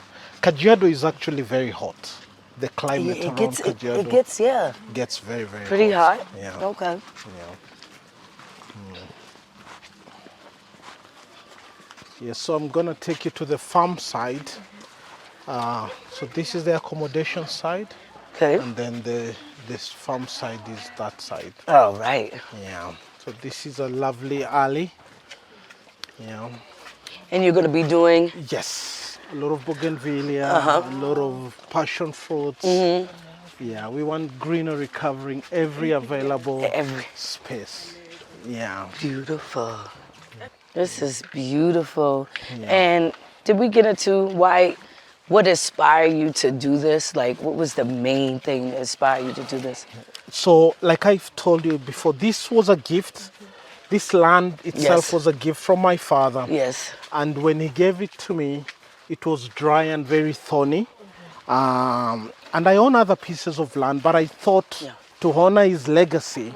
Kajiado is actually very hot. The climate around Kajiado gets very, very pretty hot. Yeah. Okay. Yeah. Yeah, so I'm gonna take you to the farm side. So this is the accommodation side. Okay. And then this farm side is that side. All right. Yeah. So this is a lovely alley. Yeah. And you're going to be doing? Yes. A lot of bougainvillea, a lot of passion fruits. Yeah, we want greenery covering every available space. Yeah. Beautiful. This is beautiful. Yeah. And did we get into what inspired you to do this? What was the main thing that inspired you to do this? So, like I've told you before, this was a gift. This land itself was a gift from my father. Yes. And when he gave it to me, it was dry and very thorny. And I own other pieces of land, but I thought to honor his legacy,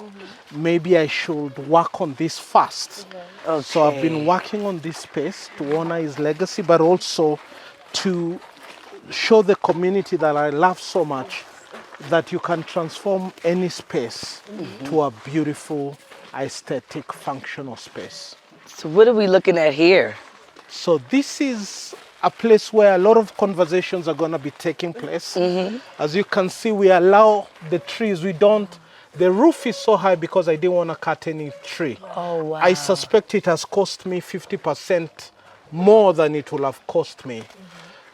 maybe I should work on this first. Okay. So I've been working on this space to honor his legacy, but also to show the community that I love so much that you can transform any space to a beautiful, aesthetic, functional space. So what are we looking at here? So this is a place where a lot of conversations are going to be taking place. As you can see, we allow the trees. The roof is so high because I didn't want to cut any tree. Oh, wow. I suspect it has cost me 50% more than it will have cost me.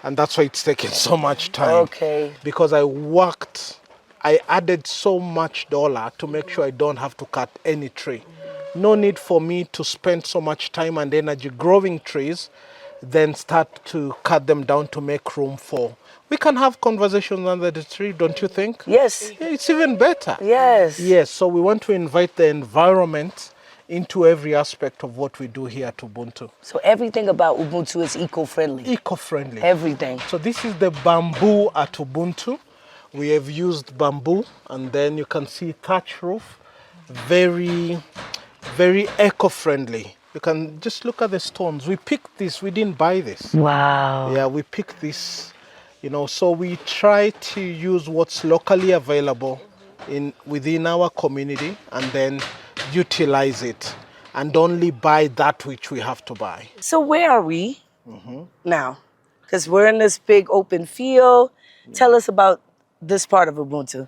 And that's why it's taken so much time. Okay. Because I added so much dollar to make sure I don't have to cut any tree. No need for me to spend so much time and energy growing trees, then start to cut them down to make room for. We can have conversations under the tree, don't you think? Yes. Yeah, it's even better. Yes. Yes, so we want to invite the environment into every aspect of what we do here at Ubuntu. So everything about Ubuntu is eco-friendly. Eco-friendly. Everything. So this is the bamboo at Ubuntu. We have used bamboo, and then you can see thatch roof. Very, very eco-friendly. You can just look at the stones. We picked this, we didn't buy this. Wow. Yeah, we picked this, so we try to use what's locally available within our community and then utilize it and only buy that which we have to buy. So where are we now? Because we're in this big open field. Tell us about this part of Ubuntu.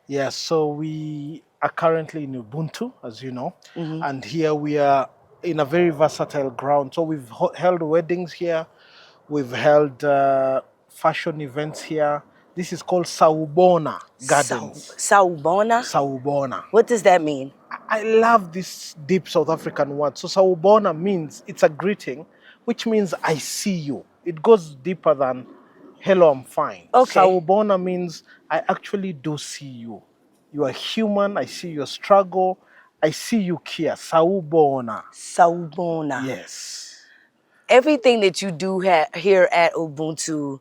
Yeah, so we are currently in Ubuntu, as you know, and here we are in a very versatile ground. So we've held weddings here, we've held fashion events here. This is called Sawubona Gardens. Sawubona? Sawubona. What does that mean? I love this deep South African word. So Sawubona means, it's a greeting, which means I see you. It goes deeper than hello, I'm fine. Okay. Sawubona means I actually do see you. You are human, I see your struggle, I see you care. Sawubona. Sawubona. Yes. Everything that you do here at Ubuntu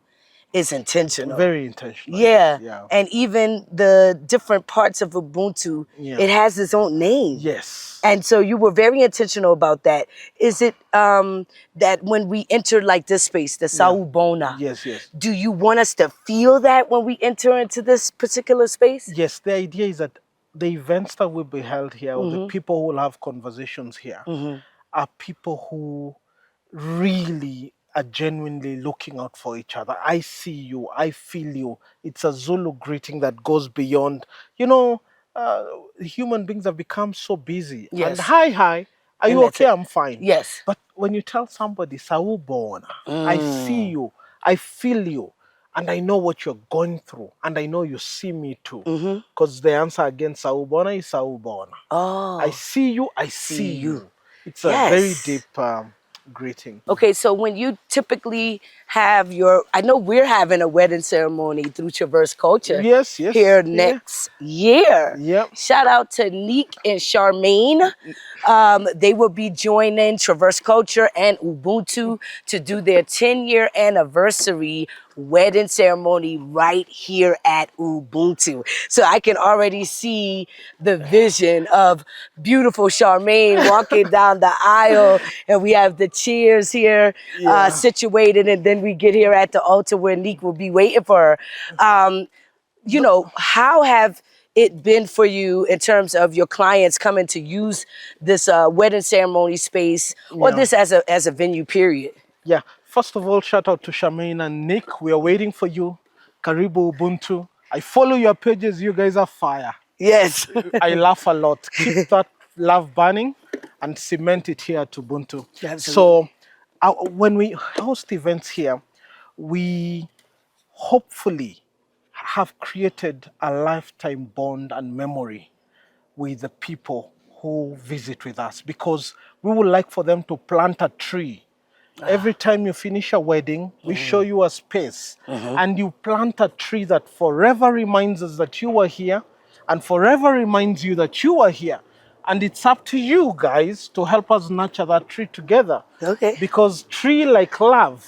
is intentional. Very intentional. Yeah. And even the different parts of Ubuntu, it has its own name. Yes. And so you were very intentional about that. Is it that when we enter like this space, the Sawubona, yes, do you want us to feel that when we enter into this particular space? Yes, the idea is that the events that will be held here, or the people who will have conversations here, are people who really are genuinely looking out for each other. I see you, I feel you. It's a Zulu greeting that goes beyond, human beings have become so busy. Yes. And hi, are you okay? I'm fine. Yes. But when you tell somebody, Sawubona, I see you, I feel you, and I know what you're going through, and I know you see me too. Because the answer again, Sawubona is Sawubona. Oh. I see you, I see you. It's a very deep greeting. Okay, so when you typically have I know we're having a wedding ceremony through Traverse Culture. Yes. Here next year. Yep. Shout out to Neek and Charmaine. They will be joining Traverse Culture and Ubuntu to do their 10-year anniversary wedding ceremony right here at Ubuntu. So I can already see the vision of beautiful Charmaine walking down the aisle, and we have the chairs here situated, and then we get here at the altar where Neek will be waiting for her. How have it been for you in terms of your clients coming to use this wedding ceremony space or this as a venue, period? Yeah. First of all, shout out to Charmaine and Nick. We are waiting for you. Karibu Ubuntu. I follow your pages. You guys are fire. Yes. I laugh a lot. Keep that love burning and cement it here at Ubuntu. Absolutely. So when we host events here, we hopefully have created a lifetime bond and memory with the people who visit with us, because we would like for them to plant a tree. Every time you finish a wedding, we show you a space and you plant a tree that forever reminds us that you were here and forever reminds you that you are here. And it's up to you guys to help us nurture that tree together. Okay. Because tree like love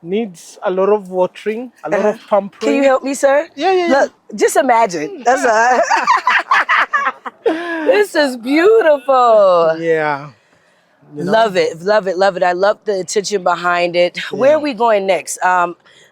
needs a lot of watering, a lot of Can you pampering. help me, sir? Yeah. Look, just imagine. That's this is beautiful. Yeah. You know? Love it, love it, love it. I love the intention behind it. Where are Yeah. we going next?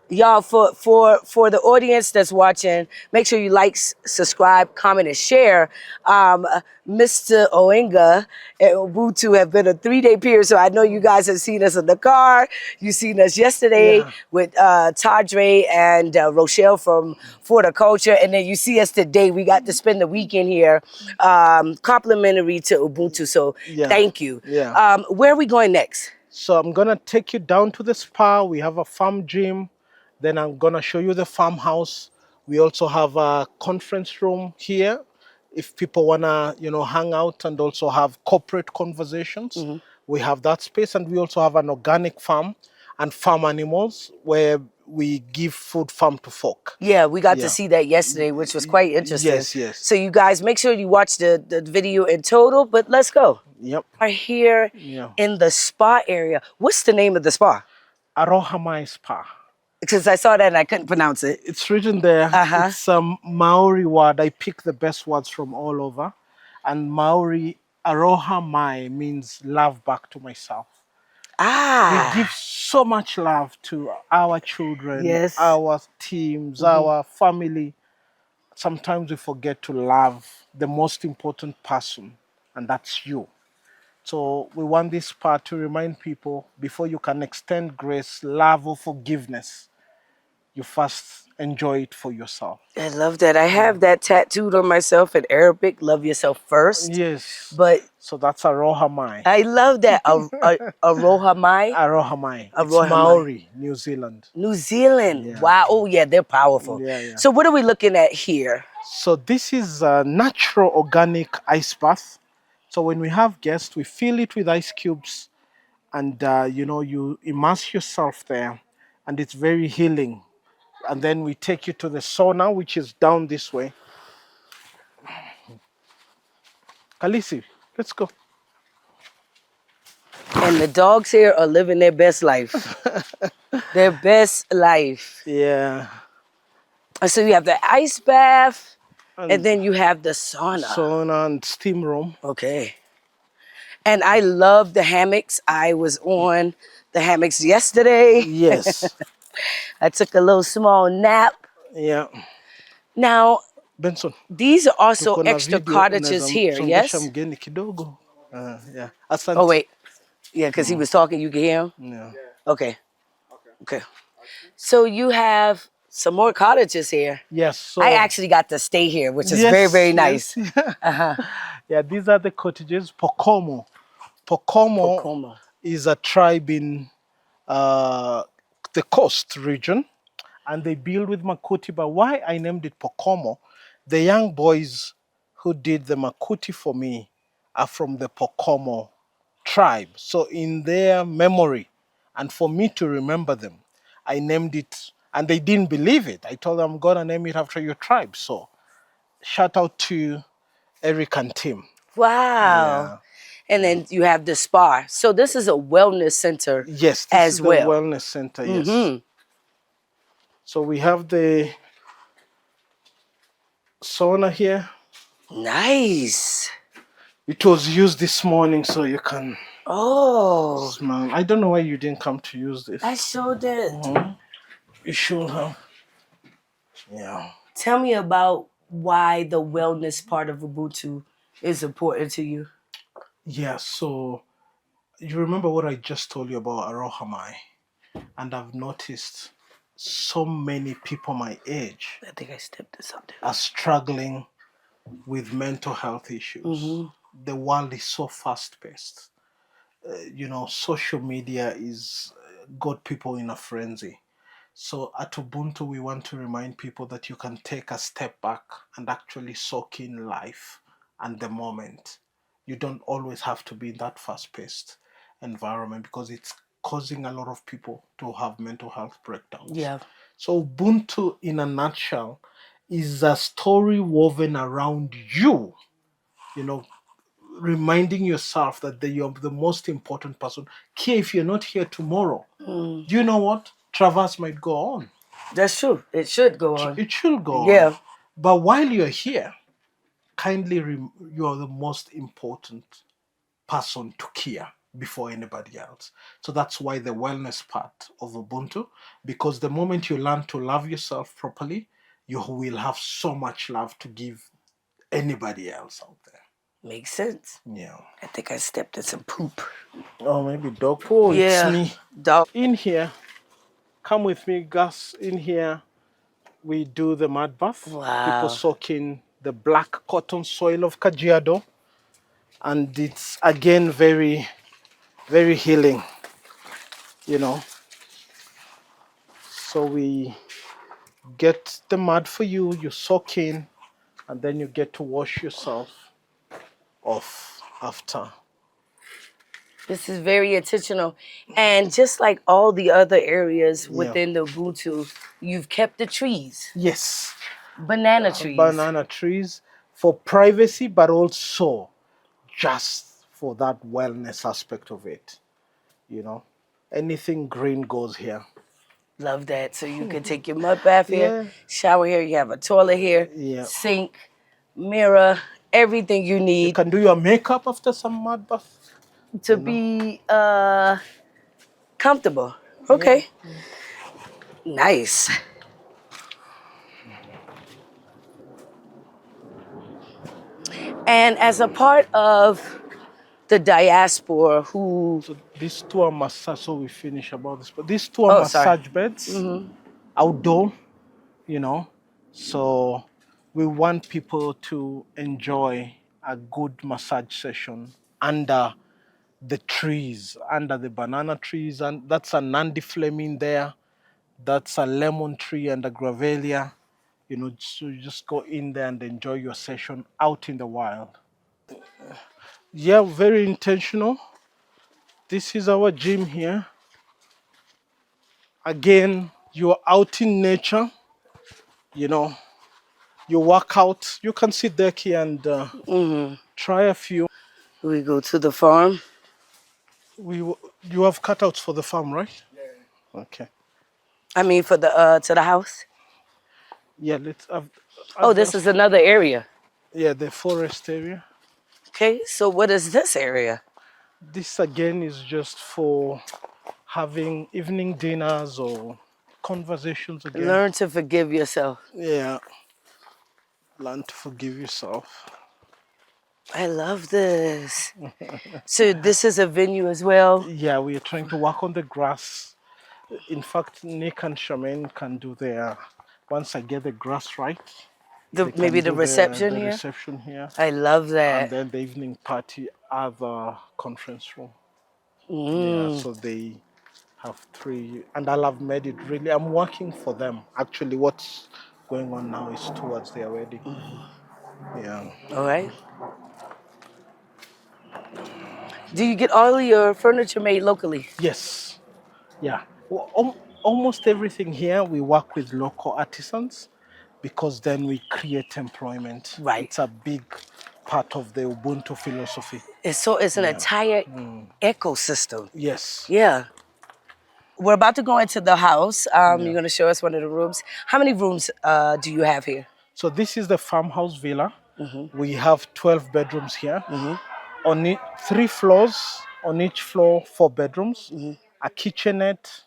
Y'all, for the audience that's watching, make sure you like, subscribe, comment, and share. Mr. Oenga and Ubuntu have been a 3-day period, so I know you guys have seen us in the car. You seen us yesterday Yeah. with Tadre and Rochelle from Culture, and then you see us today. We got to spend the weekend here, complimentary to Ubuntu. So Yeah. thank you. Yeah. Where are we going next? So I'm gonna take you down to the spa. We have a farm gym. Then I'm gonna show you the farmhouse. We also have a conference room here. If people wanna, hang out and also have corporate conversations, we have that space. And we also have an organic farm and farm animals where we give food farm to folk. Yeah, we got to Yeah. see that yesterday, which was quite interesting. Yes. So you guys, make sure you watch the video in total, but let's go. Yep. Are here Yeah. in the spa area. What's the name of the spa? Arohamai Spa. Because I saw that and I couldn't pronounce it. It's written there. Uh-huh. It's a Maori word. I pick the best words from all over. And Maori, Aroha Mai, means love back to myself. Ah. We give so much love to our children, Yes. our teams, our family. Sometimes we forget to love the most important person, and that's you. So we want this part to remind people, before you can extend grace, love, or forgiveness, you first enjoy it for yourself. I love that. I have that tattooed on myself in Arabic, love yourself first. Yes. But so that's Aroha Mai. I love that. Aroha Mai? Aroha Mai. It's Aroha Mai. Maori, New Zealand. New Zealand. Yeah. Wow. Oh, yeah, they're powerful. Yeah. So what are we looking at here? So this is a natural organic ice bath. So when we have guests, we fill it with ice cubes and, you immerse yourself there, and it's very healing. And then we take you to the sauna, which is down this way. Kalisi, let's go. And the dogs here are living their best life. Their best life. Yeah. So you have the ice bath, and then you have the sauna. Sauna and steam room. Okay. And I love the hammocks. I was on the hammocks yesterday. Yes. I took a little small nap. Yeah. Now, Benson, these are also tuko na extra video, cottages unaweza here, yes? songesha mgeni kidogo. Yeah. Asante. Oh, wait. Yeah, because he was talking. You can hear him? Yeah. Okay. So you have some more cottages here. Yes. So I actually got to stay here, which is very, very nice. Yes. Yeah, these are the cottages. Pokomo. Pokomo is a tribe in the coast region, and they build with makuti. But why I named it Pokomo, the young boys who did the makuti for me are from the Pokomo tribe. So in their memory, and for me to remember them, I named it, and they didn't believe it. I told them, I'm gonna name it after your tribe. So shout out to Eric and Tim. Wow. Yeah. And then you have the spa. So this is a wellness center. Yes, this as is well. The wellness center, yes. So we have the sauna here. Nice. It was used this morning, so you can smell. I don't know why you didn't come to use this. I sure did. You should have. Yeah. Tell me about why the wellness part of Ubuntu is important to you. Yeah, so you remember what I just told you about Aroha Mai? And I've noticed so many people my age I think I stepped this up there. are struggling with mental health issues. The world is so fast-paced. Social media is got people in a frenzy. So at Ubuntu, we want to remind people that you can take a step back and actually soak in life and the moment. You don't always have to be in that fast-paced environment because it's causing a lot of people to have mental health breakdowns. Yeah. So Ubuntu, in a nutshell, is a story woven around you, you know, reminding yourself that you're the most important person. Kia, if you're not here tomorrow, do you know what? Traverse might go on. That's true. It should go on. It should go on. Yeah. But while you're here, kindly you're the most important person to Kia before anybody else. So that's why the wellness part of Ubuntu, because the moment you learn to love yourself properly, you will have so much love to give anybody else out there. Makes sense. Yeah. I think I stepped in some poop. Oh, maybe dog poo. Yeah. It's me. Dog. In here, come with me, Gus. In here, we do the mud bath. Wow. People soak in the black cotton soil of Kajiado. And it's, again, very, very healing, you know. So we get the mud for you, you soak in, and then you get to wash yourself off after. This is very intentional. And just like all the other areas within the Ubuntu, you've kept the trees. Yes. Banana trees. Banana trees for privacy, but also just for that wellness aspect of it. You know, anything green goes here. Love that. So you can take your mud bath here, shower here, you have a toilet here, sink, mirror, everything you need. You can do your makeup after some mud bath. To be comfortable. Okay. Nice. And as a part of the diaspora who... So these two are massage, so we finish about this. But these two are massage beds, outdoor, you know. So we want people to enjoy a good massage session under the trees, under the banana trees. And that's a Nandi flaming there. That's a lemon tree and a gravelia. You know, so you just go in there and enjoy your session out in the wild. Yeah, very intentional. This is our gym here. Again, you're out in nature, you know, you work out. You can sit there here and try a few. We go to the farm. You have cutouts for the farm, right? Yeah. Okay. I mean for the to the house? Yeah, let's have... Oh, this is another area. Yeah, the forest area. Okay, so what is this area? This again is just for having evening dinners or conversations again. Learn to forgive yourself. Yeah. Learn to forgive yourself. I love this. So this is a venue as well? Yeah, we are trying to work on the grass. In fact, Nick and Charmaine can do their... Once I get the grass right, maybe the reception here? The reception here. I love that. And then the evening party at the conference room. Yeah, so they have 3, and I'll have made it really... I'm working for them. Actually, what's going on now is towards their wedding. Yeah. All right. Do you get all your furniture made locally? Yes. Yeah. Well, almost everything here, we work with local artisans because then we create employment. Right. It's a big part of the Ubuntu philosophy. It's an entire ecosystem. Yes. Yeah. We're about to go into the house. You're going to show us one of the rooms. How many rooms do you have here? So this is the farmhouse villa. We have 12 bedrooms here. On 3 floors, on each floor, 4 bedrooms, a kitchenette,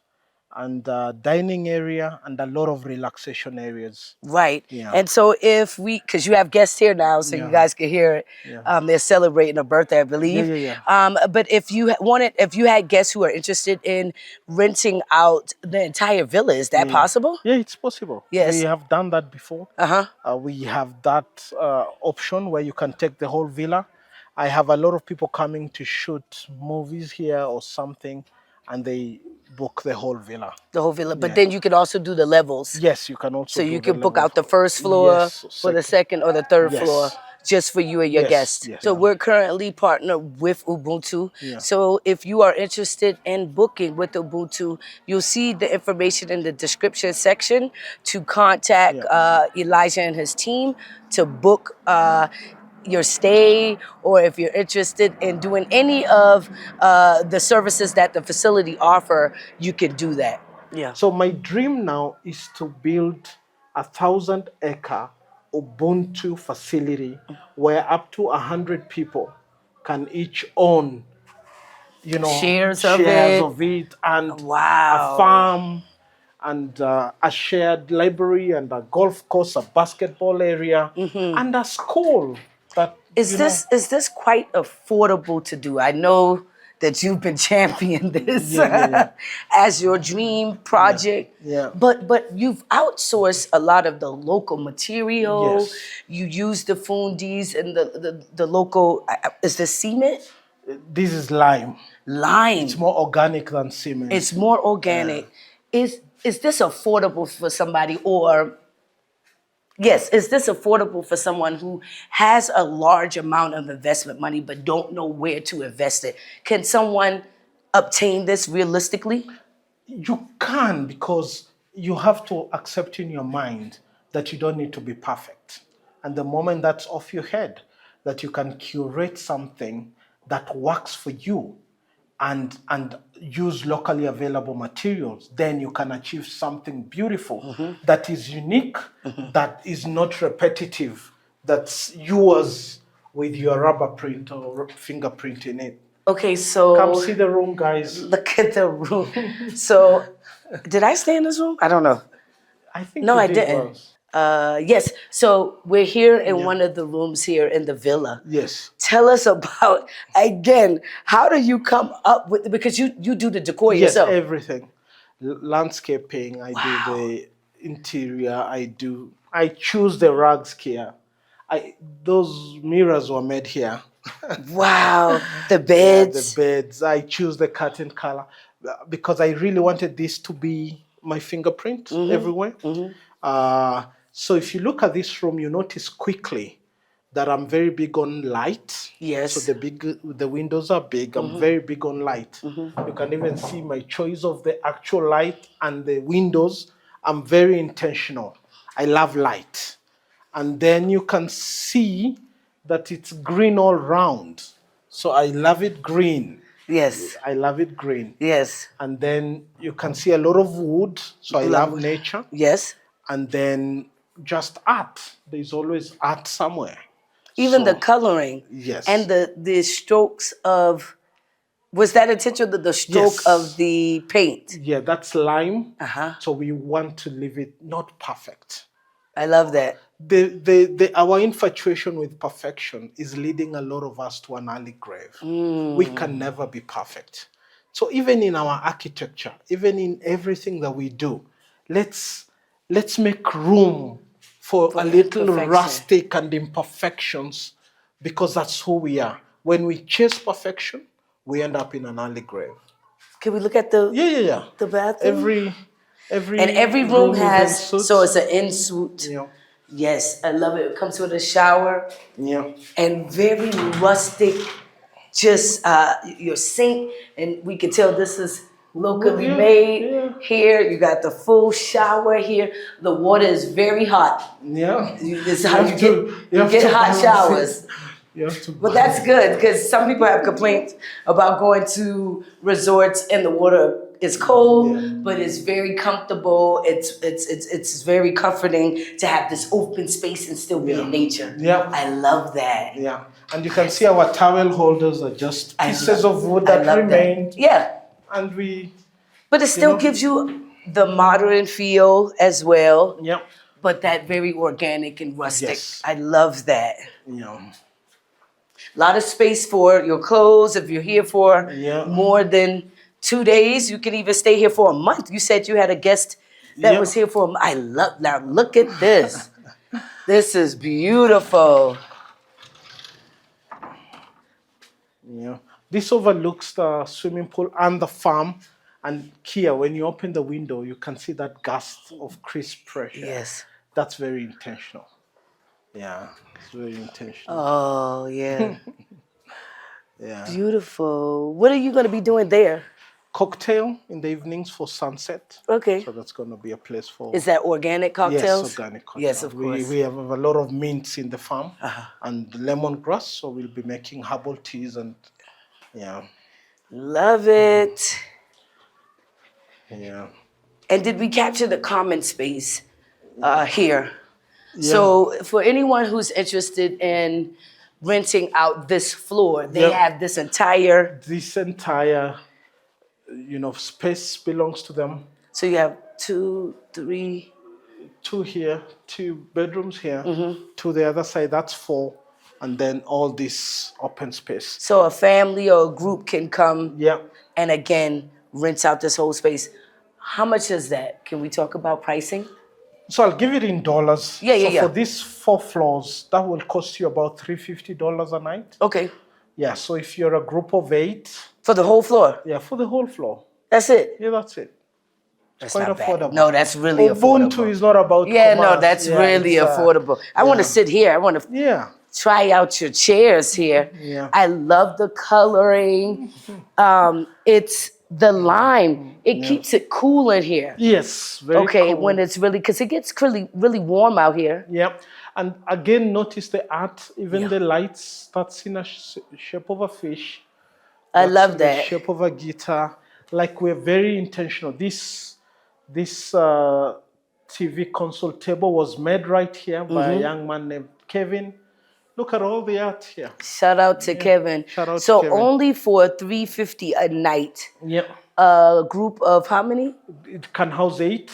and a dining area, and a lot of relaxation areas. Right. Yeah. And so because you have guests here now, so you guys can hear it. Yeah. They're celebrating a birthday, I believe. But if you had guests who are interested in renting out the entire villa, is that possible? Yeah, it's possible. Yes. We have done that before. We have that option where you can take the whole villa. I have a lot of people coming to shoot movies here or something, and they book the whole villa. The whole villa, but then you can also do the levels. Yes, you can also. So you can book out the first floor for the second or the third floor. just for you and your Yes, guests. yes. So we're currently partnered with Ubuntu. Yeah. So if you are interested in booking with Ubuntu, you'll see the information in the description section to contact Elijah and his team to book your stay, or if you're interested in doing any of the services that the facility offer, you can do that. Yeah. So my dream now is to build 1,000-acre Ubuntu facility where up to 100 people can each own, shares of of it, and wow, a farm, and a shared library, and a golf course, a basketball area, and a school. That is this quite affordable to do? I know that you've been championing this as your dream project. Yeah. But you've outsourced a lot of the local material. Yes. You use the fundis and the local. Is this cement? This is lime. Lime. It's more organic than cement. It's more organic. Is this affordable for somebody, or yes, is this affordable for someone who has a large amount of investment money but don't know where to invest it? Can someone obtain this realistically? You can, because you have to accept in your mind that you don't need to be perfect. And the moment that's off your head, that you can curate something that works for you and use locally available materials, then you can achieve something beautiful that is unique, that is not repetitive, that's yours with your rubber print or fingerprint in it. Okay, so come see the room, guys. Look at the room. So, did I stay in this room? I don't know. I think no, you I did didn't. well. Yes. So we're here in one of the rooms here in the villa. Yes. Tell us about, again, how do you come up with, because you do the decor yourself? Yes, everything. Landscaping, I do the interior, I choose the rugs here. Those mirrors were made here. Wow, the beds. The beds, I choose the curtain color because I really wanted this to be my fingerprint everywhere. So if you look at this room, you notice quickly that I'm very big on light. Yes. So the windows are big. I'm very big on light. You can even see my choice of the actual light and the windows. I'm very intentional. I love light. And then you can see that it's green all round. So I love it green. Yes. I love it green. Yes. And then you can see a lot of wood. So I love nature. Yes. And then just art. There's always art somewhere. Even the coloring. Yes. And the strokes of, was that intentional, the stroke of the paint? Yeah, that's lime. So we want to leave it not perfect. I love that. Our infatuation with perfection is leading a lot of us to an early grave. We can never be perfect. So even in our architecture, even in everything that we do, let's make room for a little rustic and imperfections, because that's who we are. When we chase perfection, we end up in an early grave. Can we look at the the bathroom? Every room has, so it's an in-suite. Yeah. Yes, I love it. It comes with a shower. Yeah. And very rustic, just your sink, and we can tell this is locally made here. You got the full shower here. The water is very hot. Yeah. This is how you get hot showers. But that's good, because some people have complaints about going to resorts and the water is cold, but it's very comfortable. It's very comforting to have this open space and still be in nature. Yeah. I love that. Yeah. And you can see our towel holders are just pieces of wood that remained. Yeah. And but it still gives you the modern feel as well. Yeah. But that very organic and rustic. Yes. I love that. Yeah. A lot of space for your clothes. If you're here for more than 2 days, you can even stay here for a month. You said you had a guest that was here for a month. I love, now look at this. This is beautiful. Yeah. This overlooks the swimming pool and the farm. And here, when you open the window, you can see that gust of crisp pressure. Yes. That's very intentional. Yeah, it's very intentional. Oh, yeah. Yeah. Beautiful. What are you going to be doing there? Cocktail in the evenings for sunset. Okay. So that's going to be a place for... Is that organic cocktails? Yes, organic cocktail. Yes, of course. We have a lot of mints in the farm and lemongrass, so we'll be making herbal teas and yeah. Love it. Yeah. And did we capture the common space here? Yeah. So for anyone who's interested in renting out this floor, they have this entire... This entire, space belongs to them. So you have 2, 3... 2 here, 2 bedrooms here, to the other side, that's 4. And then all this open space. So a family or a group can come Yeah. and again, rent out this whole space. How much is that? Can we talk about pricing? So I'll give it in dollars. Yeah. For these 4 floors, that will cost you about $350 a night. Okay. Yeah, so if you're a group of 8. For the whole floor? Yeah, for the whole floor. That's it? Yeah, that's it. That's quite not affordable. Bad. No, that's really affordable. Ubuntu is not about commerce. No, that's really affordable. I want to sit here. I want to try out your chairs here. Yeah. I love the coloring. It's the lime. It keeps it cool in here. Yes, very cool. When it's really, because it gets really warm out here. Yep. And again, notice the art, even the lights, that's in a shape of a fish. I love that. The shape of a guitar. Like, we're very intentional. This TV console table was made right here by a young man named Kevin. Look at all the art here. Shout out to Kevin. Shout out so to Kevin. Only for $350 a night. Yep. A group of how many? It can house 8.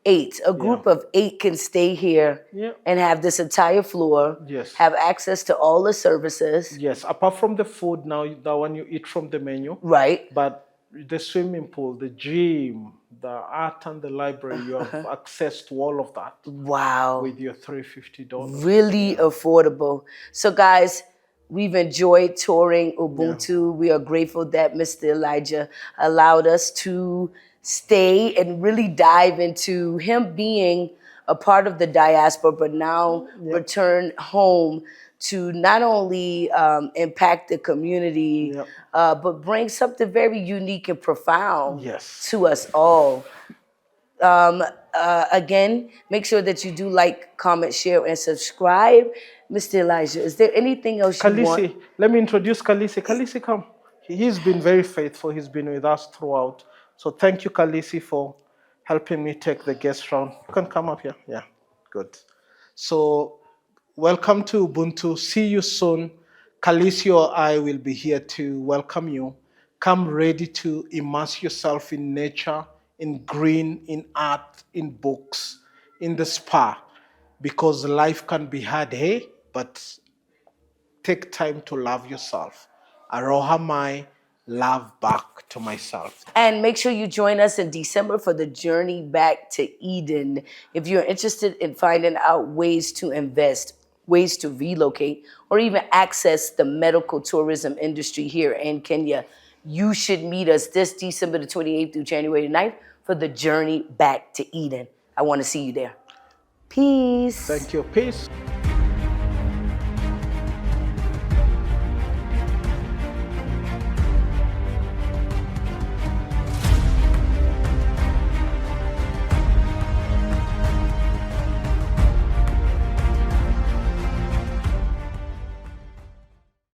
8. A group of 8 can stay here and have this entire floor. Yes. Have access to all the services. Yes. Apart from the food, now the one you eat from the menu. Right. But the swimming pool, the gym, the art and the library, you have access to all of that. Wow. With your $350. Really affordable. So guys, we've enjoyed touring Ubuntu. We are grateful that Mr. Elijah allowed us to stay and really dive into him being a part of the diaspora, but now return home to not only impact the community, but bring something very unique and profound to us all. Again, make sure that you do like, comment, share, and subscribe. Mr. Elijah, is there anything else you want? Let me introduce Kalisi. Kalisi, come. He's been very faithful. He's been with us throughout. So thank you, Kalisi, for helping me take the guest round. You can come up here. Yeah, good. So welcome to Ubuntu. See you soon. Kalisi or I will be here to welcome you. Come ready to immerse yourself in nature, in green, in art, in books, in the spa. Because life can be hard, hey? But take time to love yourself. Aroha mai, love back to myself. And make sure you join us in December for the journey back to Eden. If you're interested in finding out ways to invest, ways to relocate, or even access the medical tourism industry here in Kenya, you should meet us this December the 28th through January 9th for the journey back to Eden. I want to see you there. Peace. Thank you. Peace.